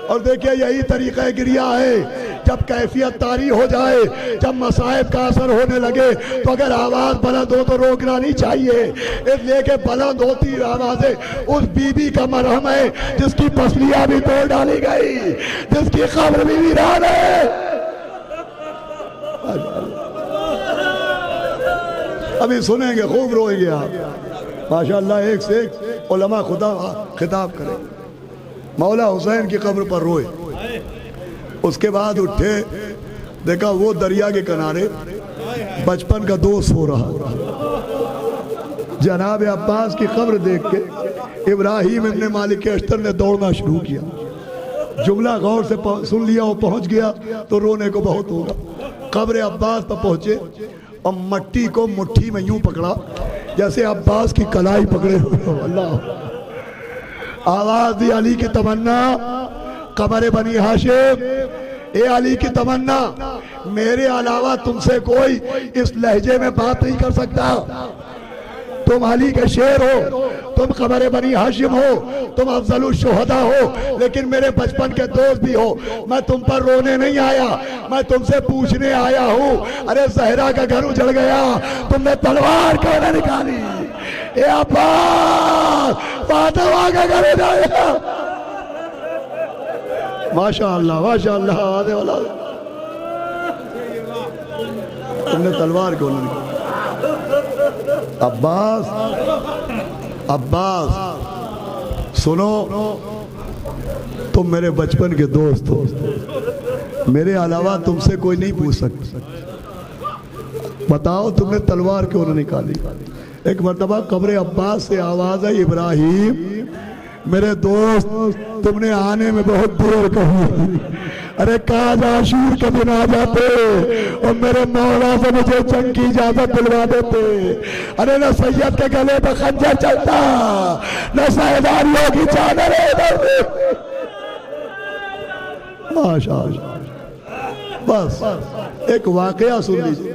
और देखिए यही तरीक़ा गिरिया है, जब कैफियत तारी हो जाए, जब मसाइब का असर होने लगे, तो अगर आवाज़ बुलंद हो तो रोकना नहीं चाहिए। इसलिए कि बुलंद होती आवाज़ें उस बीबी का मरहम है जिसकी पसलियाँ भी तोड़ डाली गई, जिसकी कब्र भी वीरान है। अभी सुनेंगे, खूब रोएंगे आप माशाअल्लाह। एक से एक उलमा खुदा खिताब करें। मौला हुसैन की कब्र पर रोए, उसके बाद उठे, देखा वो दरिया के किनारे बचपन का दोस्त हो रहा। जनाब अब्बास की कब्र देख के इब्राहीम इब्न मालिक के अश्तर ने दौड़ना शुरू किया। जुमला गौर से सुन लिया, वो पहुंच गया तो रोने को बहुत होगा। कब्र अब्बास पर पहुंचे और मट्टी को मुट्ठी में यूं पकड़ा जैसे अब्बास की कलाई पकड़े हुए। अल्लाह, आवाज दी अली की तमन्ना, कब्र बनी हाशिम, ए अली की तमन्ना, मेरे अलावा तुमसे कोई इस लहजे में बात नहीं कर सकता। तुम अली के शेर हो, तुम कब्र बनी हाशिम हो, तुम अफजलुल शुहदा हो, लेकिन मेरे बचपन के दोस्त भी हो। मैं तुम पर रोने नहीं आया, मैं तुमसे पूछने आया हूँ। अरे ज़हरा का घर उजड़ गया, तुमने तलवार क्यों न निकाली? ए अब्बास, फातिमा का घर उजड़ गया। माशाअल्लाह माशाअल्लाह, आने वाला तुमने तलवार क्यों नहीं? अब्बास, अब्बास सुनो, तुम मेरे बचपन के दोस्त हो, मेरे अलावा तुमसे कोई नहीं पूछ सकता। बताओ तुमने तलवार क्यों नहीं निकाली? एक मरतबा कब्र अब्बास से आवाज आई, इब्राहीम मेरे दोस्त, तुमने आने में बहुत देर कही। अरे काज आशूर के दिन आ जाते और मेरे मौला से मुझे जंग की इजाजत दिलवा देते। अरे न सैयद के गले पर खंजर चलता, न साहेदारियों की चादर। माशाअल्लाह बस एक वाकया सुन लीजिए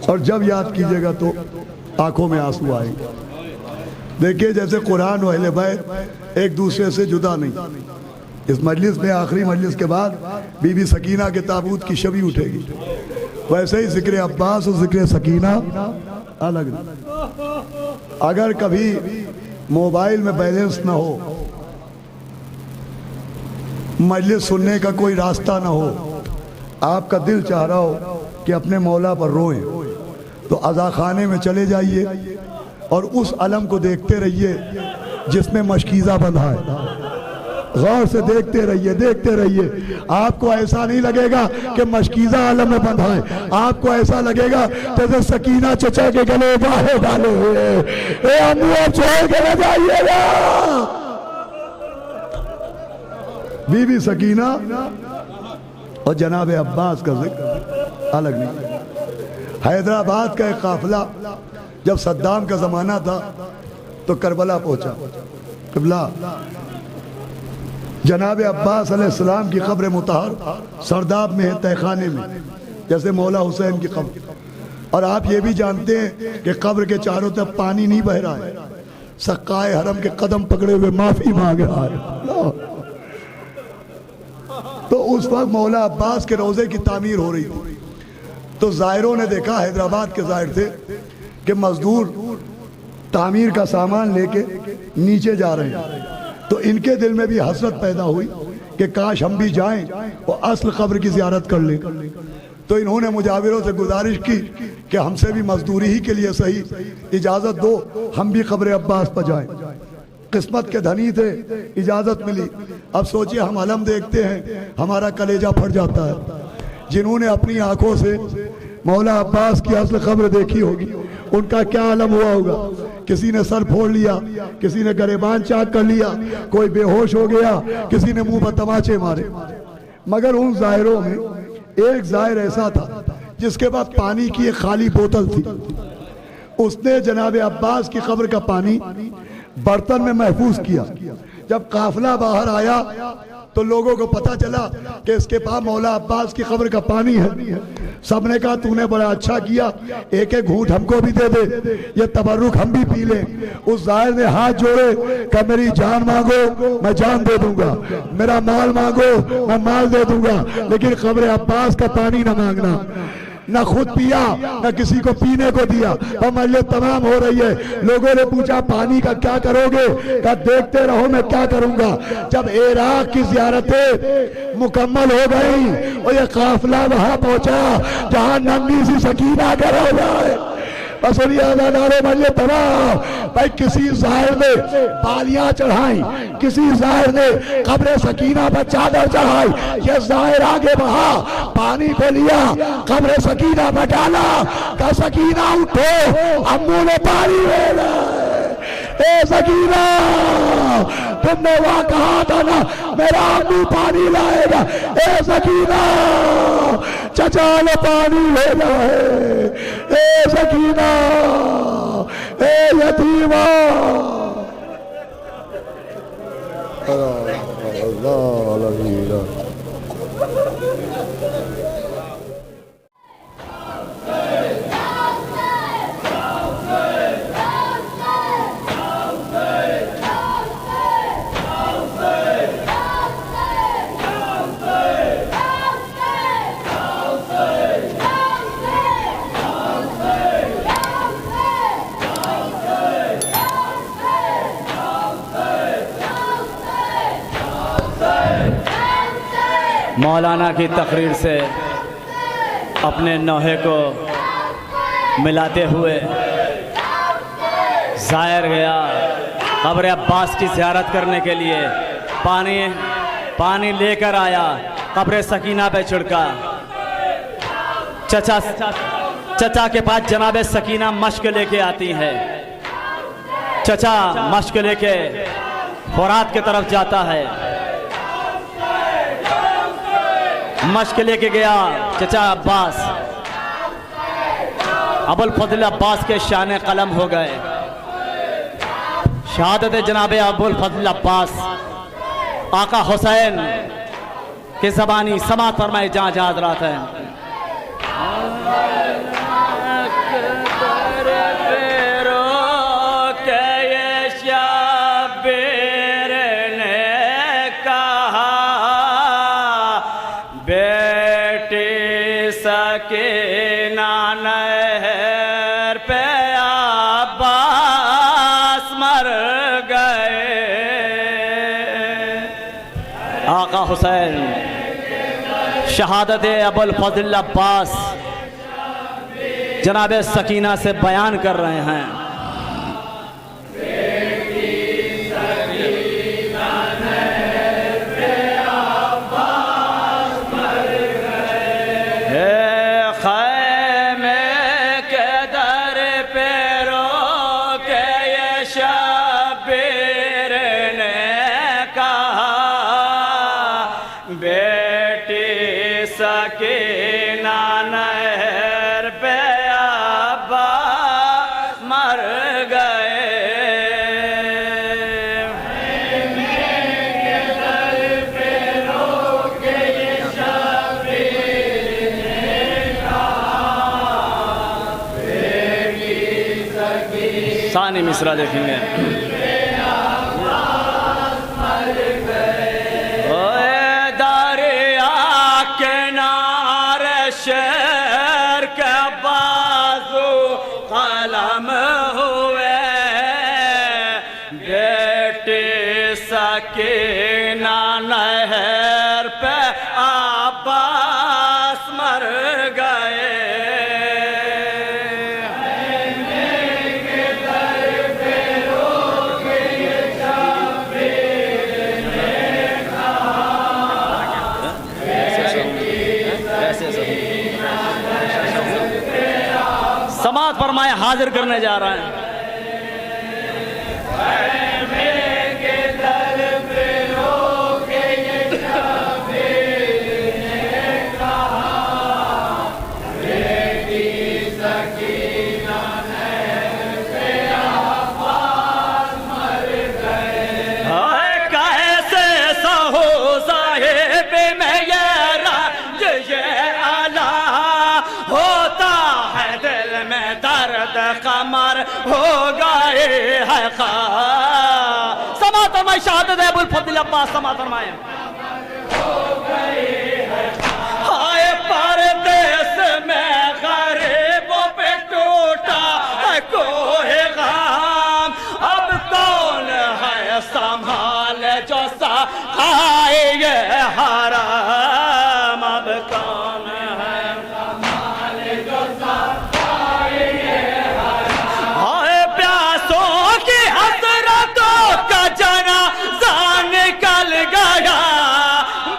और जब याद कीजिएगा तो आंखों में आंसू आएंगे। देखिए जैसे कुरान और अहले बैत एक दूसरे से जुदा नहीं, इस मजलिस में आखिरी मजलिस के बाद बीबी सकीना के ताबूत की शबी उठेगी, वैसे ही जिक्र अब्बास और जिक्र सकीना अलग नहीं। अगर कभी मोबाइल में बैलेंस ना हो, मजलिस सुनने का कोई रास्ता ना हो, आपका दिल चाह रहा हो कि अपने मौला पर रोएं, तो अज़ाखाने में चले जाइए और उस अलम को देखते रहिए जिसमें मशकीज़ा बंधा है। गौर से देखते रहिए। आपको ऐसा नहीं लगेगा कि मशकीज़ा आलम में बंधा है, आपको ऐसा लगेगा जैसे सकीना चचा के गले बाहे डाले हुए। ए अम्मू आप छोड़ के न जाइएगा। बीबी सकीना और जनाब अब्बास का जिक्र अलग नहीं। हैदराबाद का एक काफिला जब सद्दाम का ज़माना था तो करबला पहुंचा। किबला जनाब अब्बास अलैहिस्सलाम की कब्र मुतहर सरदाब में है, तहखाने में, जैसे मौला हुसैन की कब्र। और आप ये भी जानते हैं कि कब्र के चारों तरफ पानी नहीं बह रहा है, सक्काए हरम के कदम पकड़े हुए माफी मांग रहा है। तो उस वक्त मौला अब्बास के रोज़े की तामीर हो रही थी, तो ज़ायरों ने देखा, हैदराबाद के ज़ायर थे, कि मजदूर तामीर का सामान लेके नीचे जा रहे हैं। तो इनके दिल में भी हसरत पैदा हुई कि काश हम भी जाएं और असल कब्र की ज़ियारत कर लें। तो इन्होंने मुजाविरों से गुजारिश की कि हमसे भी मजदूरी ही के लिए सही इजाज़त दो, हम भी कब्र अब्बास पर जाएं। किस्मत के धनी थे, इजाज़त मिली। अब सोचिए हम अलम देखते हैं, हमारा कलेजा फट जाता है। जिन्होंने अपनी आंखों से मौला अब्बास की असल खबर देखी होगी, उनका क्या आलम हुआ होगा। किसी ने सर फोड़ लिया, किसी ने गरेबान चाक कर लिया, कोई बेहोश हो गया, किसी ने मुंह पर तमाचे मारे। मगर उन ज़ायरों में एक ज़ायर ऐसा था जिसके पास पानी की एक खाली बोतल थी। उसने जनाब अब्बास की कब्र का पानी बर्तन में महफूज किया। जब काफिला बाहर आया तो लोगों को पता चला कि इसके पास मौला अब्बास की कब्र का पानी है। सबने कहा तूने बड़ा अच्छा किया, एक एक घूंट हमको भी दे दे, ये तबर्रुक हम भी पी लें। उस ज़ाहिर ने हाथ जोड़े, कहा मेरी जान मांगो मैं जान दे दूंगा, मेरा माल मांगो मैं माल दे दूंगा, लेकिन कब्र अब्बास का पानी ना मांगना। न खुद पिया न किसी को पीने को दिया। और मजलिस तमाम हो रही है, लोगों ने पूछा पानी का क्या करोगे? कहा देखते रहो मैं क्या करूंगा। जब इराक की ज़ियारतें मुकम्मल हो गई और ये काफिला वहां पहुंचा जहां नन्ही सी सकीना का रोज़ा है, मजलिस तमाम भाई किसी ज़ाहिर ने बालियां चढ़ाई, किसी ज़ाहिर ने कब्र सकीना पर चादर चढ़ाई। ये ज़ाहिर आगे बढ़ा, पानी को लिया, कब्र सकीना पर डाला, का सकीना उठो, अम्मू ने पानी लेना। ए सकीना तुमने वहां कहा था ना मेरा अम्मू पानी लाएगा। ए सकीना चचा ने पानी लेना है। ए सकीना, ए यतीमा। मौलाना की तकरीर से अपने नौहे को मिलाते हुए ज़ाहिर गया कब्र अब्बास की ज़ियारत करने के लिए। पानी लेकर आया, कब्र सकीना पे छिड़का। चचा के पास जनाब सकीना मश्क लेके आती है। चचा मश्क लेके फुरात की तरफ जाता है। मश्क लेके गया चचा अब्बास, अबुल फजल अब्बास के शान कलम हो गए। शहादत जनाब अबुल फजल अब्बास, आका हुसैन कि ज़बानी समात फरमाए जहाँ जहाँ हज़रात हैं। सकीना नहर पे अब्बास मर गए। आका हुसैन शहादत अबुल फजल अब्बास जनाब सकीना से बयान कर रहे हैं। सकीना नहर पे अब्बास मर गए। सानी मिसरा देखेंगे। शेर के बाजू कलम हुए, बेटी सकीना नहर पे अब्बास मर गए। समात फरमाए हाजिर करने जा रहे हैं। कैसे सहो साहिब में ये राज ये आला होता है, दिल में दर्द कमर हो गए है खा। समात फरमाए शहादत अबुल फजल अब्बास समात फरमाए। हाय परदेस में गरीबों पे टूटा है कोहे गाम, अब कौन है संभाल जो सहाय ये हराम, अब कौन है संभाल जो सहाय ये हराम। हाय प्यासों की हसरतों का जनाज़ा निकल गया,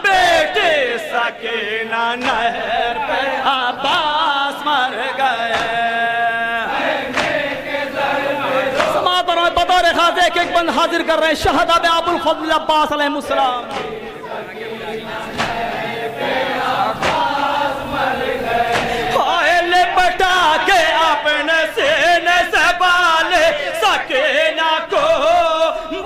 बेटे सकीना नहर पे अब्बास मर गए। समात फरमाए बतौर खास एक एक बंद हाजिर कर रहे हैं शहादत अबुल फजल अब्बास अलैहिस्सलाम। लिपटा के अपने सीने से बाले सकीना को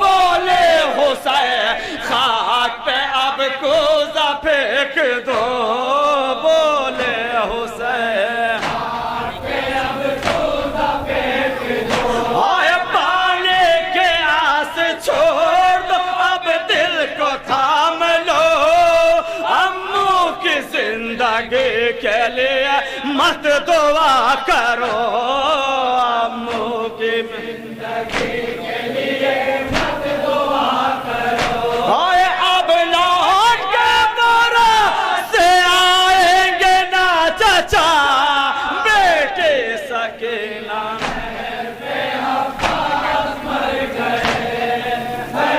बोले हुसैन खाक पे अब कोज़ा फेंक दो, बोले हुसैन आए पाने के आस छोड़ दो, अब दिल को थाम लो, अम्मू की जिंदगी के लिए मत दुआ करो, अम्मू की जिंदगी के लिए मत दुआ करो। आए अब लौट के बोरा से आएंगे ना चाचा, बेटे सकीना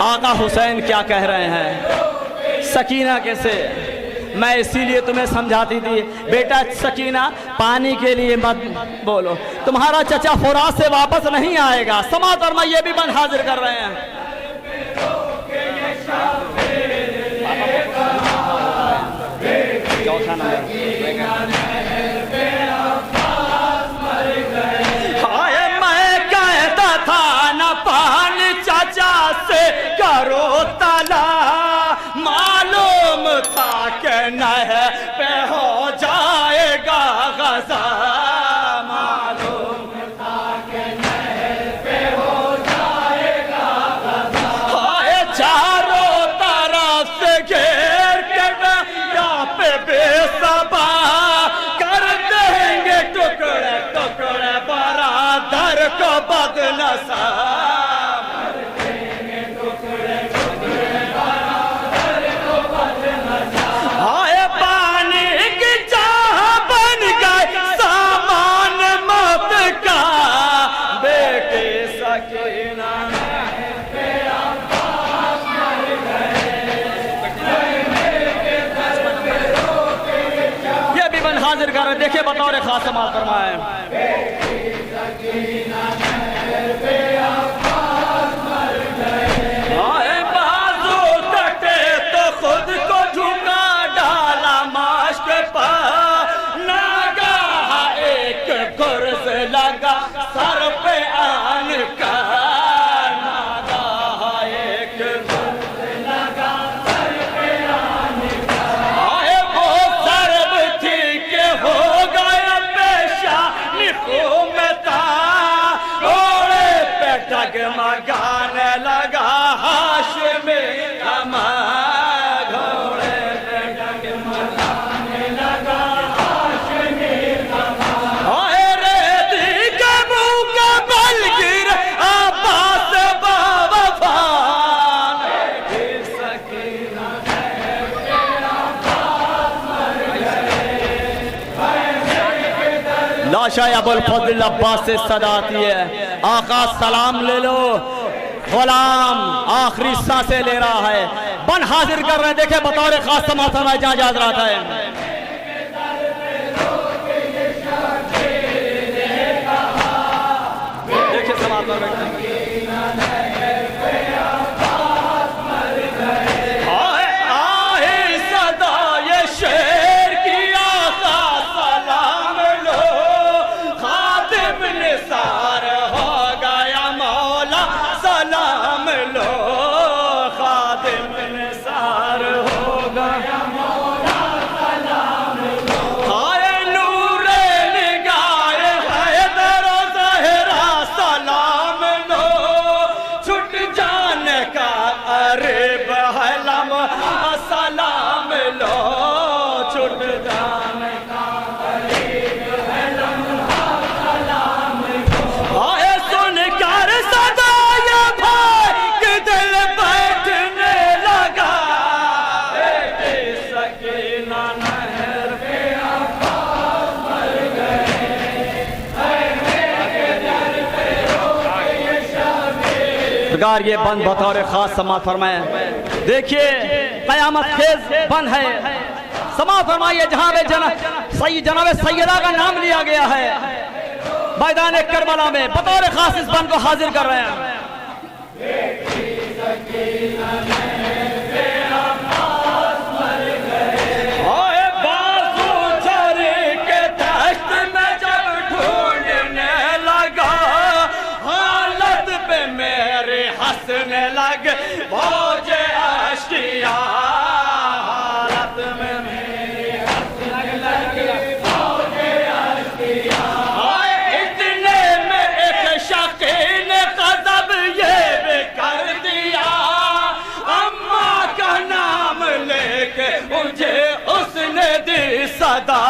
आका हुसैन क्या कह रहे हैं सकीना कैसे। मैं इसीलिए तुम्हें समझाती थी बेटा सकीना पानी के लिए मत बोलो, तुम्हारा चचा फुरात से वापस नहीं आएगा। समात और मैं ये भी बंद हाजिर कर रहे हैं। चौथा नंबर हाय मैं कहता था न पानी चाचा से करो तला, मालूम था कि नहर पे हो जाएगा गजा मालूम था कि नहर पे हो जाएगा गजा। हाय चारों तरफ से घेर के दरिया पे बेसबा कर देंगे टुकड़े टुकड़े बरादर को बदनसीब। हाजिर कर रहे देखिए बतौर खास समाल फरमाए बाजू कटे तो खुद को झुका डाला माश्क पर नागा एक गुर्ज लगा सर पे आन का मगाने लगा हाशिमी घोड़े पे डगमगाने लगा हाशिमी रेती के मुंह का बल गिर अब्बास बावफा लाशा अबुल फजल अब्बास से सदा आती है आका सलाम ले लो गुलाम आखिरी सांसें ले रहा है बन हाजिर कर रहे हैं देखे बतौर खास समर्थन है जहां याद रहा है देखिए समाज पर बैठे ये बंद बतौर खास समाज फरमाए देखिए कयामत खेज बंद है समाज फरमाइए जहां पे जनाब सैयदा का नाम लिया गया है मैदान करबला में बतौर खास इस बंद को हाजिर कर रहे हैं हंसने लगे मौजे अश्किया हालत में मेरे हंसने लगे मौजे अश्किया इतने में एक शकी ने गज़ब ये भी कर दिया अम्मा का नाम लेके मुझे उसने दी सदा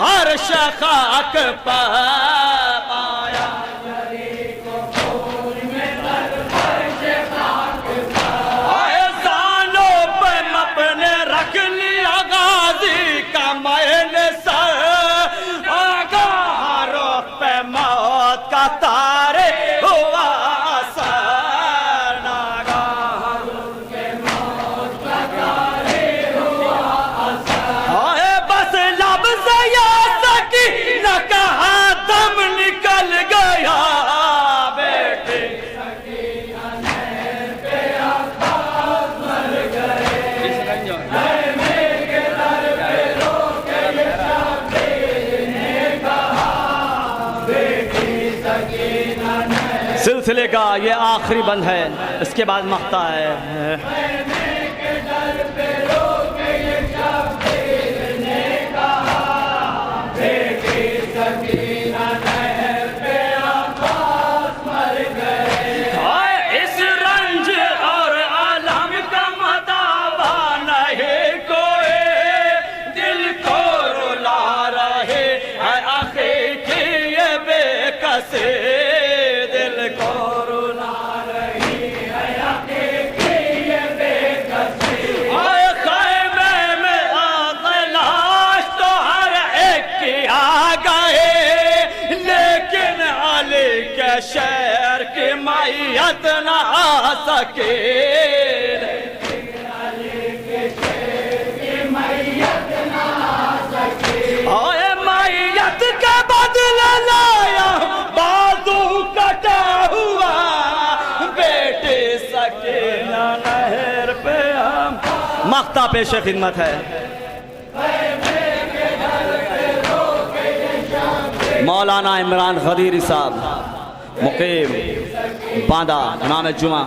अर्श खाक पाया। आए जानो पे अपने रख लिया गाजी का मैंने सर, आगारों पे मौत का तारे हुआ असर। नागारों पे मौत का तारे हुआ असर। आए बस लब से या सकी न कहा दम निकल गया बेटे। सिलसिले का ये आखिरी बंद है, इसके बाद मख्ता है। इस रंज और आलम का मदावा नहीं कोई, दिल को रुला रहे है आखिर की ये बेकसी। दिल को रुला रही है आखिर की ये बेकसी। आए खैमे में लाश तो हर एक की आ गए, लेकिन अली के शहर की मैयत न आ सके। आए मैयत के बदले लाया बाजू कटा हुआ, बेटे सकीना नहर पे हम। मख्ता पेश खिदमत है। मौलाना इमरान खदीरी साहब, मुकीम बांदा, इमाम जुमा।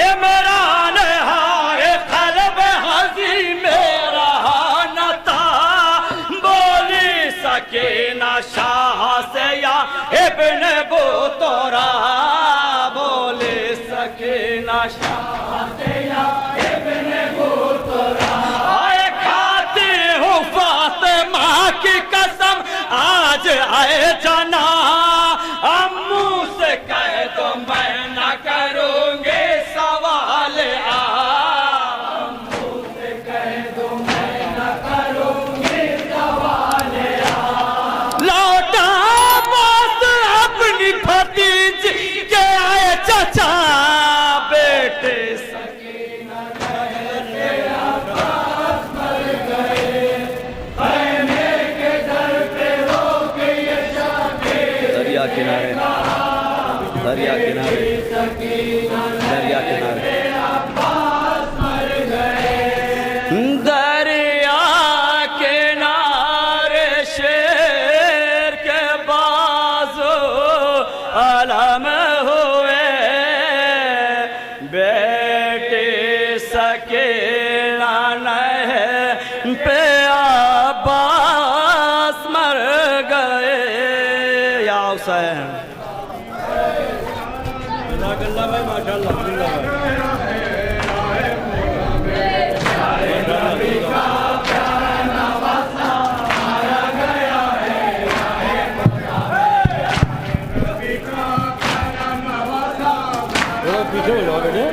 इमरान हारे कल्ब हजी मेरा न था, बोली सकीना शाह से या इब्न बुतोरा। बोली सकीना शाह से या इब्न बुतोरा। आए खाती हूँ फातिमा की कसम आज आए जना, अम्मू से कह दो मैं न करूँगी सवाल। अम्मू से कह दो मैं न करूँगी सवाल। लौटा बात अपनी भतीजी के आए चचा बेटे। सकीना नहर पे अब्बास मर गए, खैमे के दर पे रो के ये शाबीर। दरिया किनारे, दरिया किनारे, दरिया किनारे अब्बास मर गए। दरिया किनारे शेर के बाजू अलम हुए, बेटे सकीना नहर पे अब्बास मर गए। या हुसैन जज़ाकल्लाह भाई, माशाअल्लाह। पीछे हो जाओ बेटे।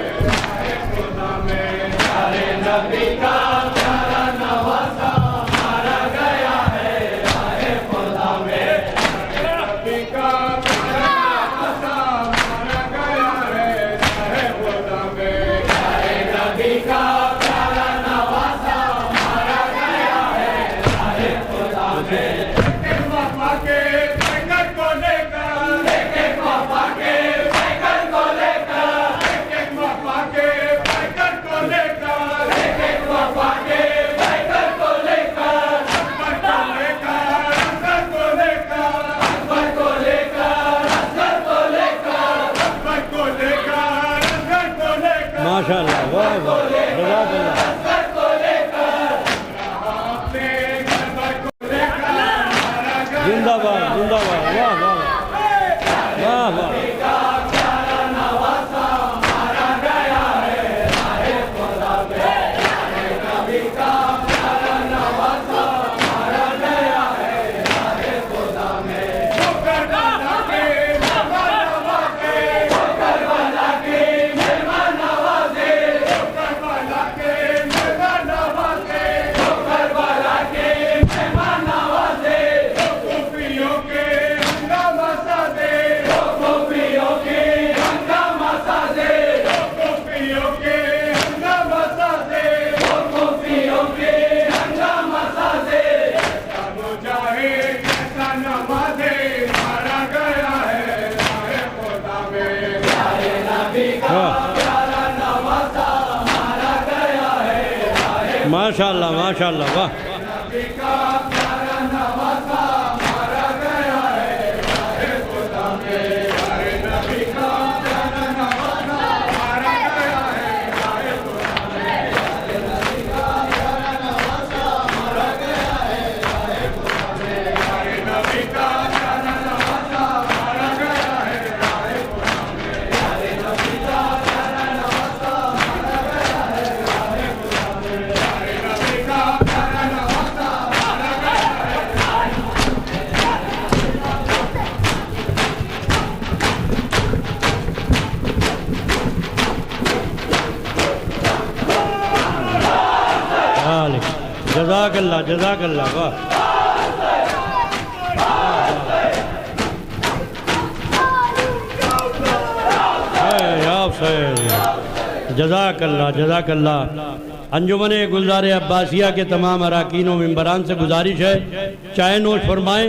माशाअल्लाह, वाह वाह, जज़ाकल्लाह। वाह माशाअल्लाह माशाअल्लाह वाह जज़ाकल्लाह जज़ाकल्लाह वाह जज़ाकल्लाह जज़ाकल्लाह। अंजुमन गुलजार अब्बासिया के तमाम अरकान व मेंबरान से गुजारिश है चाय नोश फरमाएँ